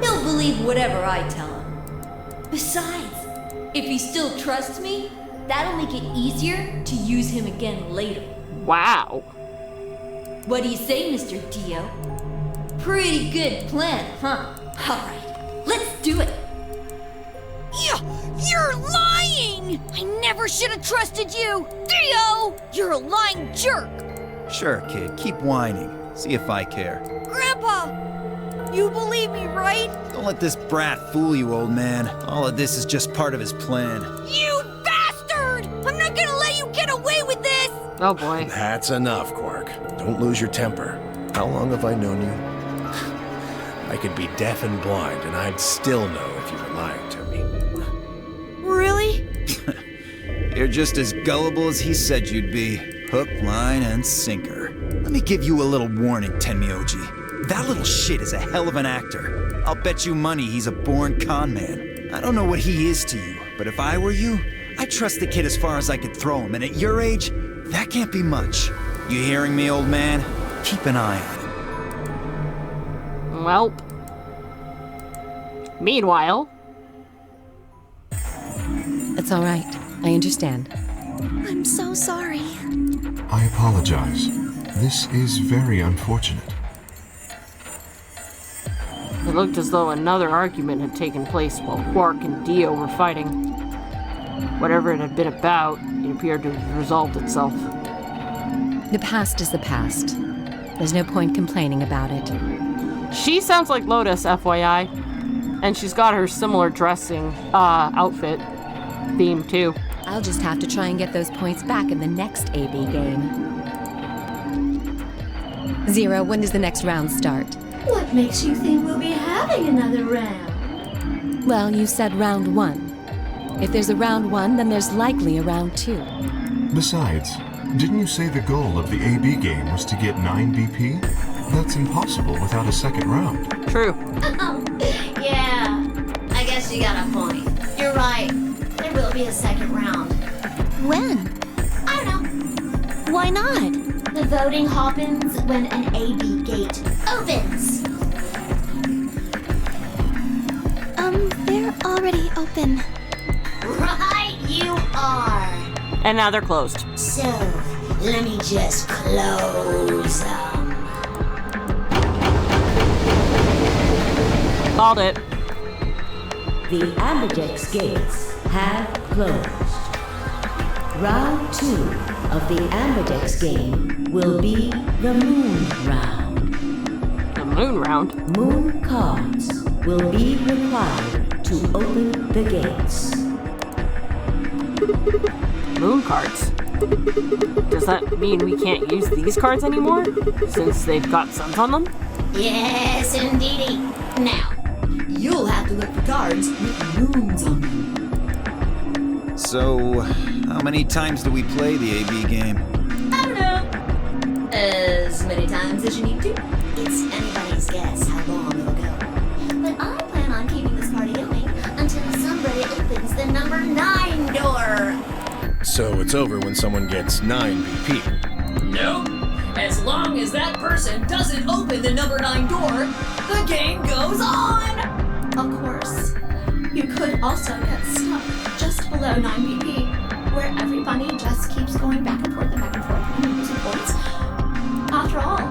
Speaker 12: He'll believe whatever I tell him. Besides, if he still trusts me, that'll make it easier to use him again later.
Speaker 1: Wow.
Speaker 12: What do you say, Mr. Dio? Pretty good plan, huh? Alright, let's do it.
Speaker 6: You're lying! I never should have trusted you! Dio! You're a lying jerk!
Speaker 4: Sure, kid, keep whining. See if I care.
Speaker 6: Grandpa! You believe me, right?
Speaker 4: Don't let this brat fool you, old man. All of this is just part of his plan.
Speaker 6: You bastard! I'm not gonna let you get away with this!
Speaker 1: Oh boy.
Speaker 7: That's enough, Quark. Don't lose your temper. How long have I known you? I could be deaf and blind, and I'd still know if you were lying to me.
Speaker 6: Really?
Speaker 4: You're just as gullible as he said you'd be. Hook, line, and sinker. Let me give you a little warning, Tenmyoji. That little shit is a hell of an actor. I'll bet you money he's a born con man. I don't know what he is to you, but if I were you, I'd trust the kid as far as I could throw him, and at your age, that can't be much. You hearing me, old man? Keep an eye on him.
Speaker 1: Welp. Meanwhile...
Speaker 3: It's all right. I understand.
Speaker 11: I'm so sorry.
Speaker 5: I apologize. This is very unfortunate.
Speaker 1: It looked as though another argument had taken place while Quark and Dio were fighting. Whatever it had been about, it appeared to have resolved itself.
Speaker 3: The past is the past. There's no point complaining about it.
Speaker 1: She sounds like Lotus, FYI. And she's got her similar dressing, outfit theme, too.
Speaker 3: I'll just have to try and get those points back in the next AB game. Zero, when does the next round start?
Speaker 8: What makes you think we'll be having another round?
Speaker 3: Well, you said round 1. If there's a round 1, then there's likely a round 2.
Speaker 5: Besides, didn't you say the goal of the AB game was to get 9 BP? That's impossible without a second round.
Speaker 1: True.
Speaker 8: Yeah, I guess you got a point. You're right. There will be a second round.
Speaker 2: When?
Speaker 8: I don't know.
Speaker 2: Why not?
Speaker 8: The voting happens when an AB gate opens.
Speaker 11: They're already open.
Speaker 8: Right, you are.
Speaker 1: And now they're closed.
Speaker 8: So, let me just close them.
Speaker 1: Called it.
Speaker 10: The Ambidex gates have closed. Round 2 of the Ambidex game will be the Moon Round.
Speaker 1: The Moon Round?
Speaker 10: Moon cards will be required to open the gates.
Speaker 1: Moon cards? Does that mean we can't use these cards anymore? Since they've got suns on them?
Speaker 8: Yes, indeedy. Now,
Speaker 14: You'll have to look for cards with moons on them.
Speaker 4: So, how many times do we play the AB game?
Speaker 8: I don't know. As many times as you need to. It's anybody's guess how long it'll go. But I plan on keeping this party going until somebody opens the number 9 door.
Speaker 7: So it's over when someone gets 9 BP.
Speaker 14: Nope. As long as that person doesn't open the number 9 door, the game goes on!
Speaker 8: Of course, you could also get stuck just below 9 BP, where everybody just keeps going back and forth and losing points. After all,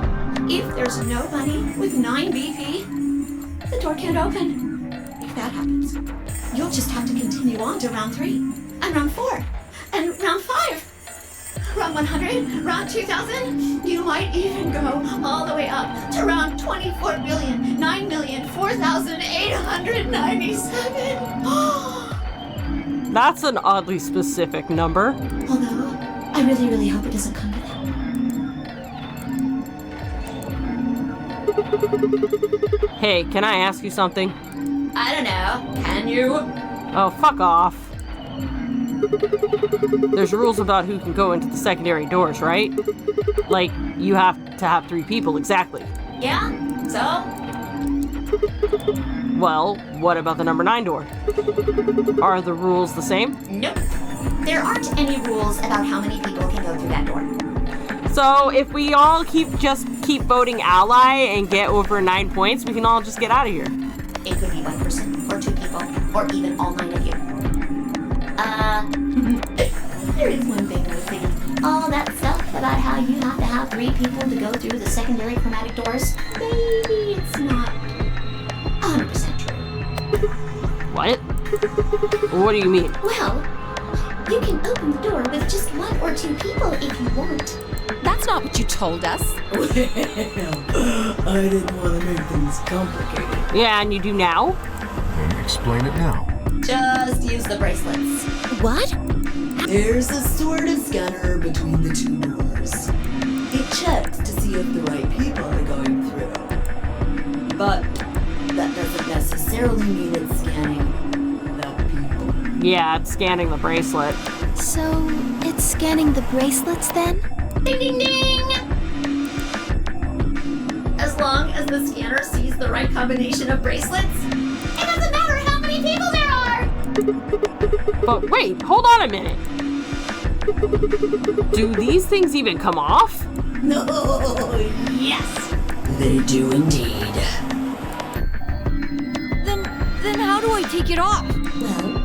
Speaker 8: if there's nobody with 9 BP, the door can't open. If that happens, you'll just have to continue on to round 3, and round 4, and round 5. Round 100, round 2000, you might even go all the way up to round 24,09,4897.
Speaker 1: That's an oddly specific number.
Speaker 8: Although, I really, really hope it doesn't come to that.
Speaker 1: Hey, can I ask you something?
Speaker 8: I don't know. Can you?
Speaker 1: Oh, fuck off. There's rules about who can go into the secondary doors, right? Like, you have to have 3 people, exactly.
Speaker 8: Yeah? So?
Speaker 1: Well, what about the number 9 door? Are the rules the same?
Speaker 8: Nope. There aren't any rules about how many people can go through that door.
Speaker 1: So, if we all keep voting ally and get over 9 points, we can all just get out of here.
Speaker 8: It could be 1 person, or 2 people, or even all 9 of you. There is one thing though, Siggy. All that stuff about how you have to have 3 people to go through the secondary chromatic doors, maybe it's not 100% true.
Speaker 1: What? What do you mean?
Speaker 8: Well, you can open the door with just 1 or 2 people if you want.
Speaker 3: That's not what you told us.
Speaker 15: Well, I didn't want to make things complicated.
Speaker 1: Yeah, and you do now?
Speaker 5: Then explain it now.
Speaker 8: Just use the bracelets.
Speaker 12: What?
Speaker 14: There's a sort of scanner between the 2 doors. It checks to see if the right people are going through. But that doesn't necessarily mean it's scanning the people.
Speaker 1: Yeah, it's scanning the bracelet.
Speaker 11: So, it's scanning the bracelets then?
Speaker 8: Ding ding ding! As long as the scanner sees the right combination of bracelets, it doesn't matter how many people there are!
Speaker 1: But wait, hold on a minute. Do these things even come off?
Speaker 8: No, yes!
Speaker 14: They do indeed.
Speaker 6: Then how do I take it off?
Speaker 8: Well,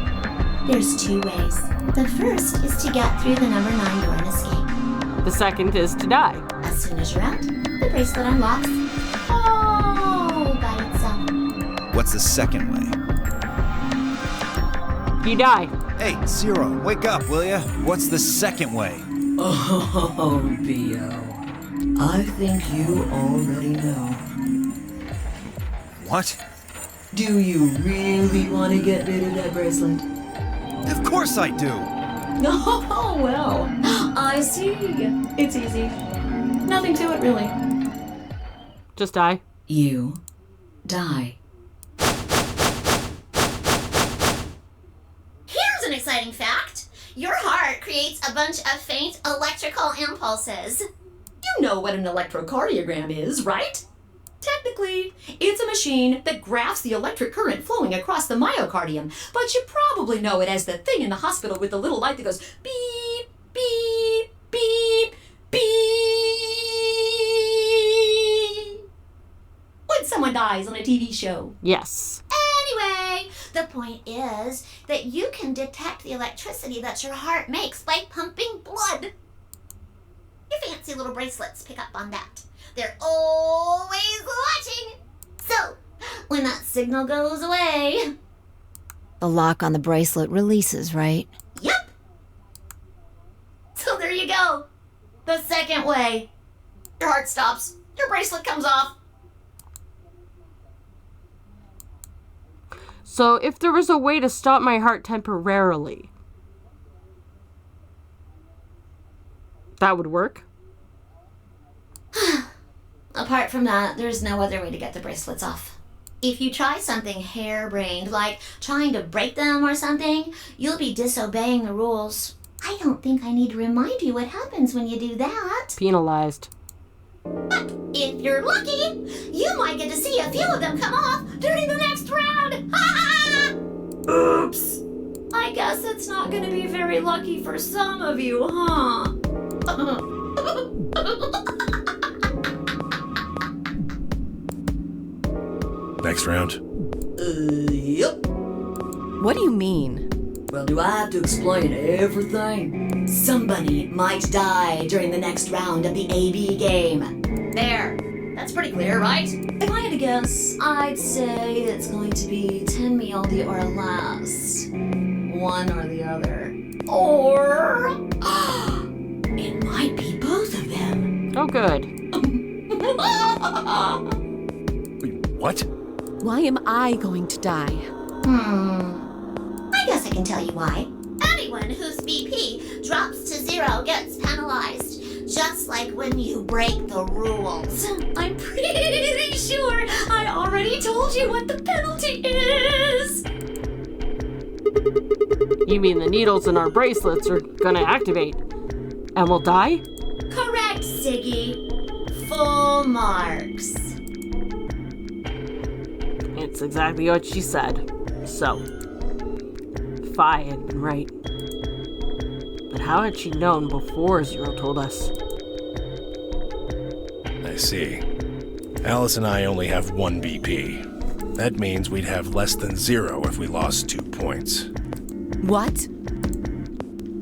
Speaker 8: there's 2 ways. The first is to get through the number 9 door and escape.
Speaker 1: The second is to die.
Speaker 8: As soon as you're out, the bracelet unlocks all by itself.
Speaker 4: What's the second way?
Speaker 1: You die.
Speaker 4: Hey, Zero, wake up, will ya? What's the second way?
Speaker 15: Oh, B.O. I think you already know.
Speaker 4: What?
Speaker 15: Do you really want to get rid of that bracelet?
Speaker 4: Of course I do!
Speaker 14: Oh, well, I see. It's easy. Nothing to it, really.
Speaker 1: Just die.
Speaker 15: You die.
Speaker 8: Here's an exciting fact. Your heart creates a bunch of faint electrical impulses.
Speaker 14: You know what an electrocardiogram is, right? Technically, it's a machine that graphs the electric current flowing across the myocardium, but you probably know it as the thing in the hospital with the little light that goes beep, beep, beep, beep. When someone dies on a TV show.
Speaker 1: Yes.
Speaker 8: Anyway, the point is that you can detect the electricity that your heart makes by pumping blood. Your fancy little bracelets pick up on that. They're always watching. So, when that signal goes away...
Speaker 13: The lock on the bracelet releases, right?
Speaker 8: Yep. So there you go. The second way. Your heart stops. Your bracelet comes off.
Speaker 1: So if there was a way to stop my heart temporarily, That would work.
Speaker 8: Apart from that, there's no other way to get the bracelets off. If you try something harebrained, like trying to break them or something, you'll be disobeying the rules. I don't think I need to remind you what happens when you do that.
Speaker 1: Penalized.
Speaker 8: But if you're lucky, you might get to see a few of them come off during the next round. Oops. I guess it's not going to be very lucky for some of you, huh?
Speaker 7: Next round?
Speaker 9: Yep.
Speaker 3: What do you mean?
Speaker 9: Well, do I have to explain everything? Somebody might die during the next round of the AB game.
Speaker 8: There. That's pretty clear, right?
Speaker 9: If I had to guess, I'd say it's going to be 10 Mealdi or less. One or the other. Or it might be both of them.
Speaker 1: Oh, good.
Speaker 7: Wait, what?
Speaker 3: Why am I going to die?
Speaker 8: I guess I can tell you why. Anyone whose BP drops to 0 gets penalized. Just like when you break the rules.
Speaker 14: I'm pretty sure I already told you what the penalty is.
Speaker 1: You mean the needles in our bracelets are gonna activate and we'll die?
Speaker 8: Correct, Siggy. Full marks.
Speaker 1: It's exactly what she said. So, Phi had been right. But how had she known before Zero told us?
Speaker 7: I see. Alice and I only have 1 BP. That means we'd have less than 0 if we lost 2 points.
Speaker 3: What?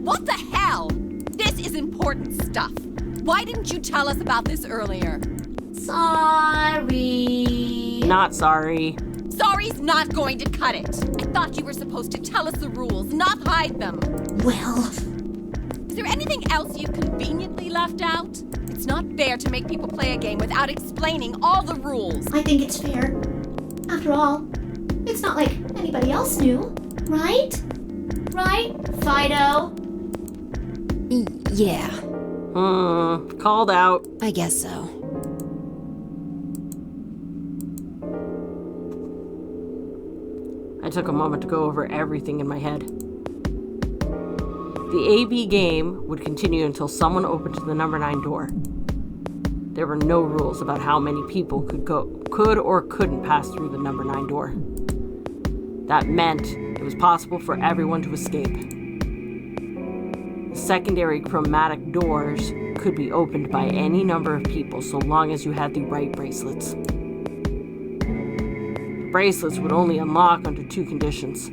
Speaker 3: What the hell? This is important stuff. Why didn't you tell us about this earlier?
Speaker 8: Sorry.
Speaker 1: Not sorry.
Speaker 3: Sorry's not going to cut it. I thought you were supposed to tell us the rules, not hide them.
Speaker 8: Well...
Speaker 3: Is there anything else you've conveniently left out? It's not fair to make people play a game without explaining all the rules.
Speaker 8: I think it's fair. After all, it's not like anybody else knew, right? Right, Fido?
Speaker 13: Yeah.
Speaker 1: Called out.
Speaker 13: I guess so.
Speaker 1: I took a moment to go over everything in my head. The AB game would continue until someone opened the number 9 door. There were no rules about how many people could or couldn't pass through the number 9 door. That meant it was possible for everyone to escape. The secondary chromatic doors could be opened by any number of people so long as you had the right bracelets. The bracelets would only unlock under 2 conditions.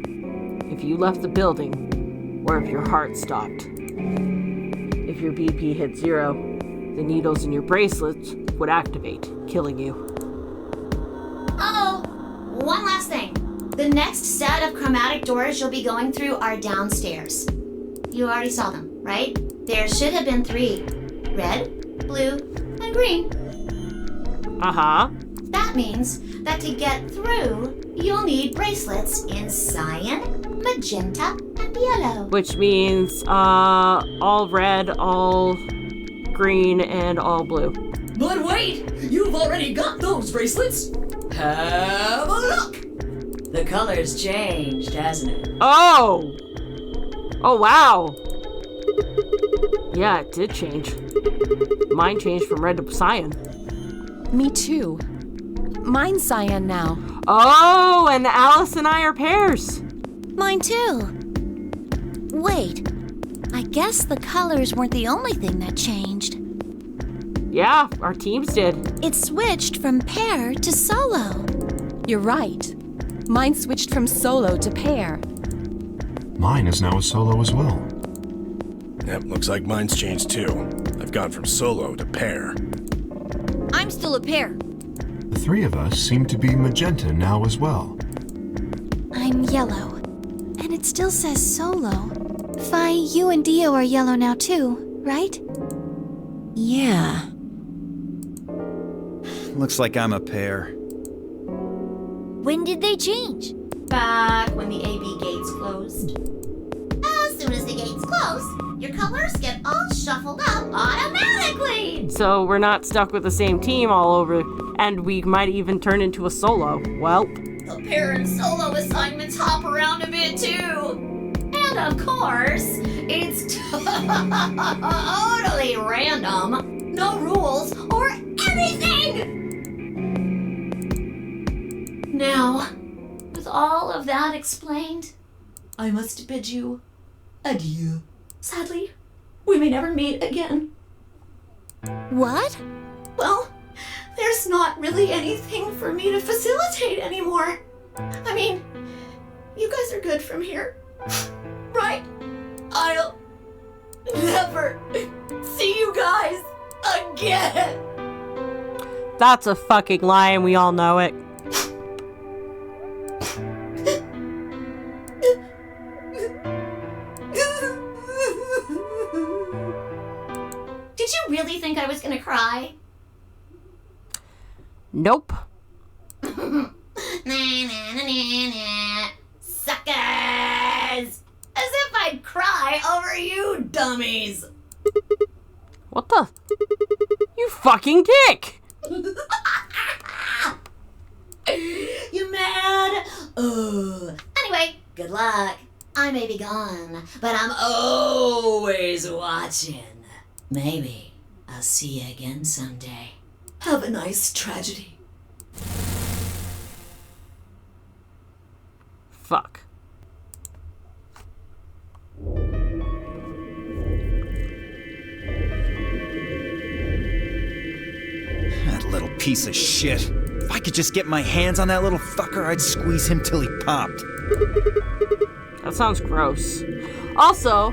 Speaker 1: If you left the building, or if your heart stopped. If your BP hit 0, the needles in your bracelets would activate, killing you.
Speaker 8: Oh, one last thing. The next set of chromatic doors you'll be going through are downstairs. You already saw them, right? There should have been 3. Red, blue, and green.
Speaker 1: Uh-huh.
Speaker 8: That means that to get through, you'll need bracelets in cyan, magenta, and yellow.
Speaker 1: Which means, all red, all green, and all blue.
Speaker 9: But wait! You've already got those bracelets! Have a look! The color's changed, hasn't it?
Speaker 1: Oh! Oh, wow! Yeah, it did change. Mine changed from red to cyan.
Speaker 3: Me too. Mine's cyan now.
Speaker 1: Oh, and Alice and I are pairs.
Speaker 12: Mine too. Wait, I guess the colors weren't the only thing that changed.
Speaker 1: Yeah, our teams did.
Speaker 12: It switched from pair to solo.
Speaker 3: You're right. Mine switched from solo to pair.
Speaker 5: Mine is now a solo as well.
Speaker 7: Yep, looks like mine's changed too. I've gone from solo to pair.
Speaker 6: I'm still a pair.
Speaker 5: The 3 of us seem to be magenta now as well.
Speaker 11: I'm yellow. And it still says solo. Phi, you and Dio are yellow now too, right?
Speaker 13: Yeah.
Speaker 4: Looks like I'm a pair.
Speaker 6: When did they change?
Speaker 8: Back when the AB gates closed. As soon as the gates close, your colors get all shuffled up automatically.
Speaker 1: So we're not stuck with the same team all over, and we might even turn into a solo. Well,
Speaker 8: The pair and solo assignments hop around a bit too. And of course, it's totally random. No rules or anything! Now, with all of that explained, I must bid you adieu. Sadly, we may never meet again.
Speaker 12: What?
Speaker 8: Well, there's not really anything for me to facilitate anymore. I mean, you guys are good from here, right? I'll never see you guys again.
Speaker 1: that's a fucking lie, and we all know it.
Speaker 8: Did you really think I was gonna cry?
Speaker 1: Nope.
Speaker 8: Suckers! As if I'd cry over you dummies!
Speaker 1: What the? You fucking dick!
Speaker 8: You mad? Anyway, good luck. I may be gone, but I'm always watching.
Speaker 9: Maybe I'll see you again someday.
Speaker 8: Have a nice tragedy.
Speaker 1: Fuck.
Speaker 4: That little piece of shit. If I could just get my hands on that little fucker, I'd squeeze him till he popped.
Speaker 1: That sounds gross. Also,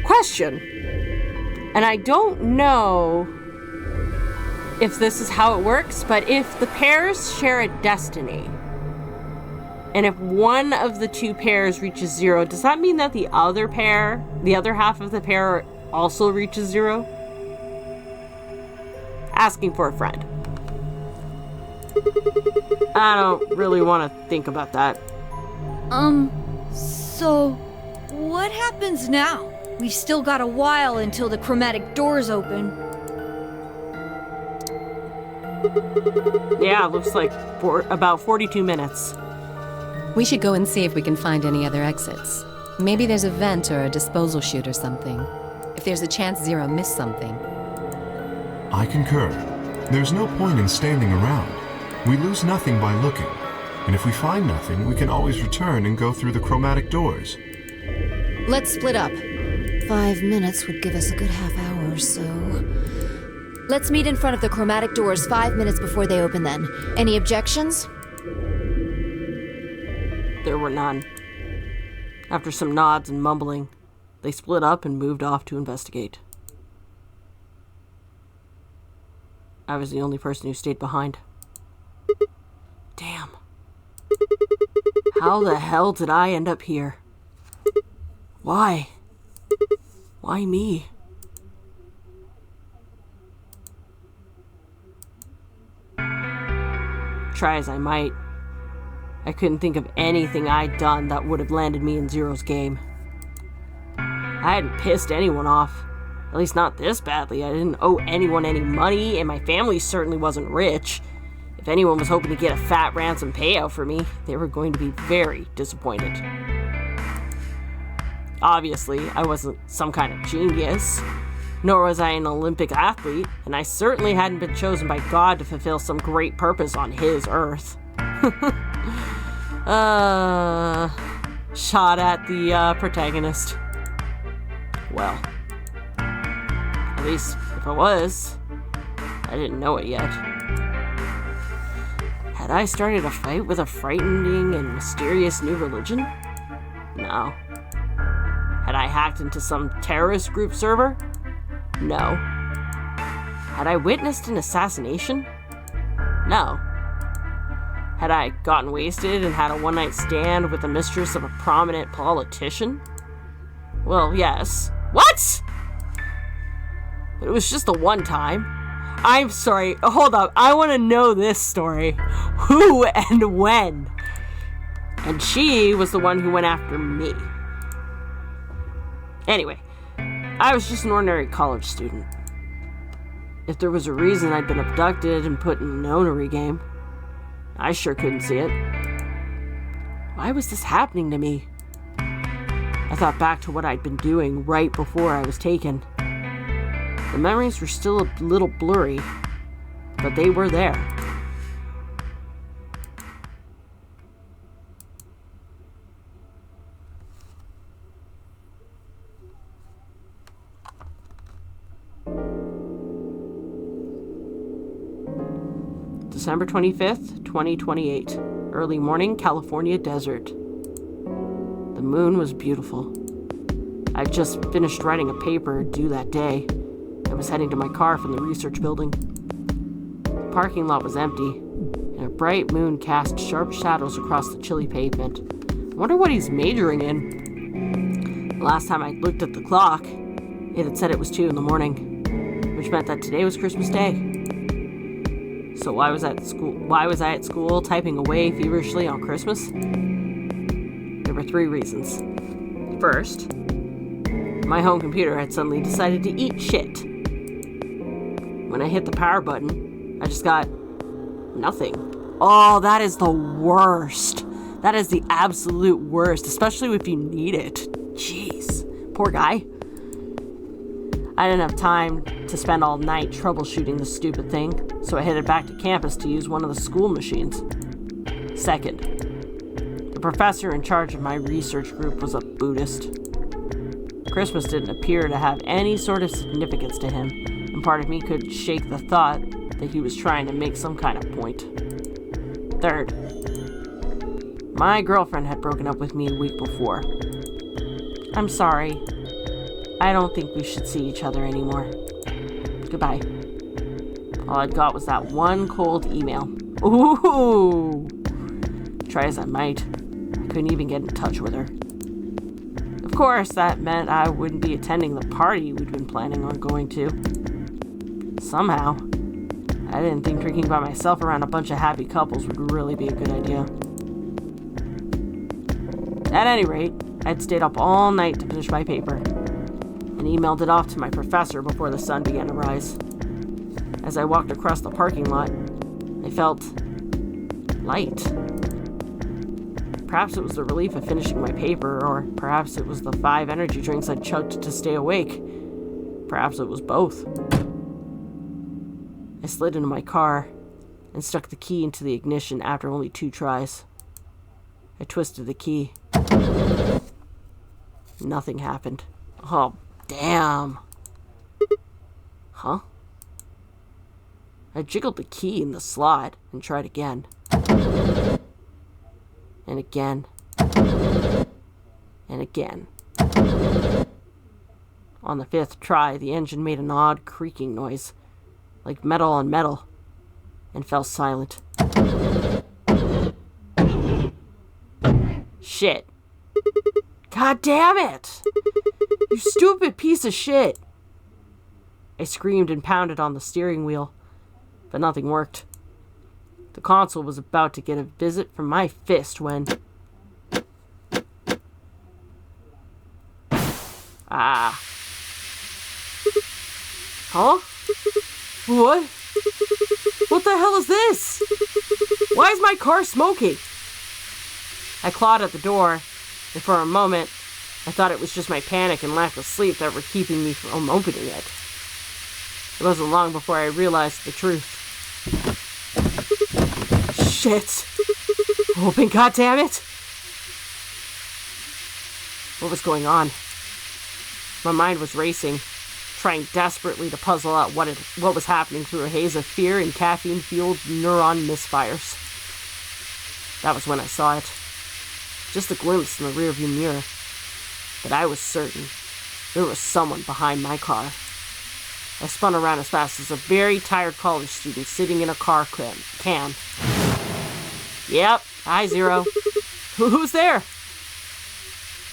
Speaker 1: question. And I don't know if this is how it works, but if the pairs share a destiny, and if one of the two pairs reaches 0, does that mean that the other pair, the other half of the pair, also reaches 0? Asking for a friend. I don't really want to think about that.
Speaker 6: So what happens now? We've still got a while until the chromatic doors open.
Speaker 1: Yeah, looks like about 42 minutes.
Speaker 3: We should go and see if we can find any other exits. Maybe there's a vent or a disposal chute or something. If there's a chance Zero missed something.
Speaker 5: I concur. There's no point in standing around. We lose nothing by looking. And if we find nothing, we can always return and go through the chromatic doors.
Speaker 13: Let's split up. 5 minutes would give us a good half hour or so. Let's meet in front of the chromatic doors 5 minutes before they open then. Any objections?
Speaker 1: There were none. After some nods and mumbling, they split up and moved off to investigate. I was the only person who stayed behind. Damn. How the hell did I end up here? Why? Why me? Try as I might, I couldn't think of anything I'd done that would have landed me in Zero's game. I hadn't pissed anyone off. At least not this badly. I didn't owe anyone any money, and my family certainly wasn't rich. If anyone was hoping to get a fat ransom payout for me, they were going to be very disappointed. Obviously, I wasn't some kind of genius, nor was I an Olympic athlete, and I certainly hadn't been chosen by God to fulfill some great purpose on his earth. Shot at the protagonist. Well, at least if I was, I didn't know it yet. Had I started a fight with a frightening and mysterious new religion? No. Had I hacked into some terrorist group server? No. Had I witnessed an assassination? No. Had I gotten wasted and had a one-night stand with the mistress of a prominent politician? Well, yes. What? But it was just the one time. I'm sorry, hold up, I want to know this story. Who and when? And she was the one who went after me. Anyway, I was just an ordinary college student. If there was a reason I'd been abducted and put in a Nonary game, I sure couldn't see it. Why was this happening to me? I thought back to what I'd been doing right before I was taken. The memories were still a little blurry, but they were there. December 25th, 2028. Early morning, California desert. The moon was beautiful. I'd just finished writing a paper due that day. I was heading to my car from the research building. The parking lot was empty, and a bright moon cast sharp shadows across the chilly pavement. I wonder what he's majoring in. The last time I looked at the clock, it had said it was 2 in the morning, which meant that today was Christmas Day. So why was I at school typing away feverishly on Christmas? There were 3 reasons. First, my home computer had suddenly decided to eat shit. When I hit the power button, I just got nothing. Oh, that is the worst. That is the absolute worst, especially if you need it. Jeez, poor guy. I didn't have time to spend all night troubleshooting the stupid thing, so I headed back to campus to use one of the school machines. Second, the professor in charge of my research group was a Buddhist. Christmas didn't appear to have any sort of significance to him, and part of me could shake the thought that he was trying to make some kind of point. Third, my girlfriend had broken up with me a week before. I'm sorry. I don't think we should see each other anymore. Goodbye. All I'd got was that one cold email. Ooh! Try as I might, I couldn't even get in touch with her. Of course, that meant I wouldn't be attending the party we'd been planning on going to. Somehow, I didn't think drinking by myself around a bunch of happy couples would really be a good idea. At any rate, I'd stayed up all night to finish my paper, and emailed it off to my professor before the sun began to rise. As I walked across the parking lot, I felt light. Perhaps it was the relief of finishing my paper, or perhaps it was the 5 energy drinks I'd chugged to stay awake. Perhaps it was both. I slid into my car and stuck the key into the ignition after only 2 tries. I twisted the key. Nothing happened. Oh, damn. Huh? I jiggled the key in the slot and tried again. And again. And again. On the 5th try, the engine made an odd creaking noise, like metal on metal, and fell silent. Shit. God damn it! You stupid piece of shit! I screamed and pounded on the steering wheel, but nothing worked. The console was about to get a visit from my fist when... Ah. Huh? What? What the hell is this? Why is my car smoking? I clawed at the door, and for a moment, I thought it was just my panic and lack of sleep that were keeping me from opening it. It wasn't long before I realized the truth. Shit. Open, goddammit! What was going on? My mind was racing, trying desperately to puzzle out what was happening through a haze of fear and caffeine-fueled neuron misfires. That was when I saw it. Just a glimpse in the rearview mirror. But I was certain there was someone behind my car. I spun around as fast as a very tired college student sitting in a car can. Yep, hi, Zero. Who's there?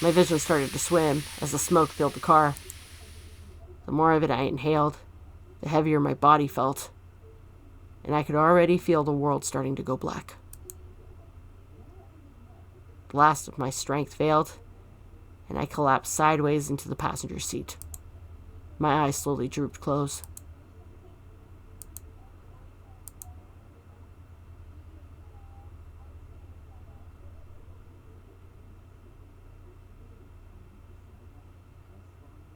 Speaker 1: My vision started to swim as the smoke filled the car. The more of it I inhaled, the heavier my body felt, and I could already feel the world starting to go black. The last of my strength failed, and I collapsed sideways into the passenger seat. My eyes slowly drooped close.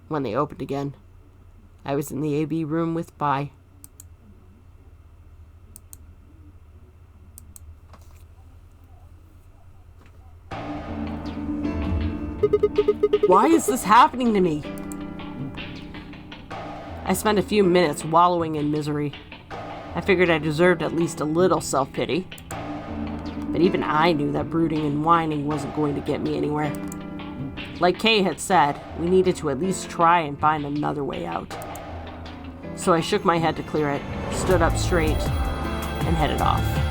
Speaker 1: When they opened again, I was in the AB room with Bai. Why is this happening to me? I spent a few minutes wallowing in misery. I figured I deserved at least a little self-pity. But even I knew that brooding and whining wasn't going to get me anywhere. Like Kay had said, we needed to at least try and find another way out. So I shook my head to clear it, stood up straight, and headed off.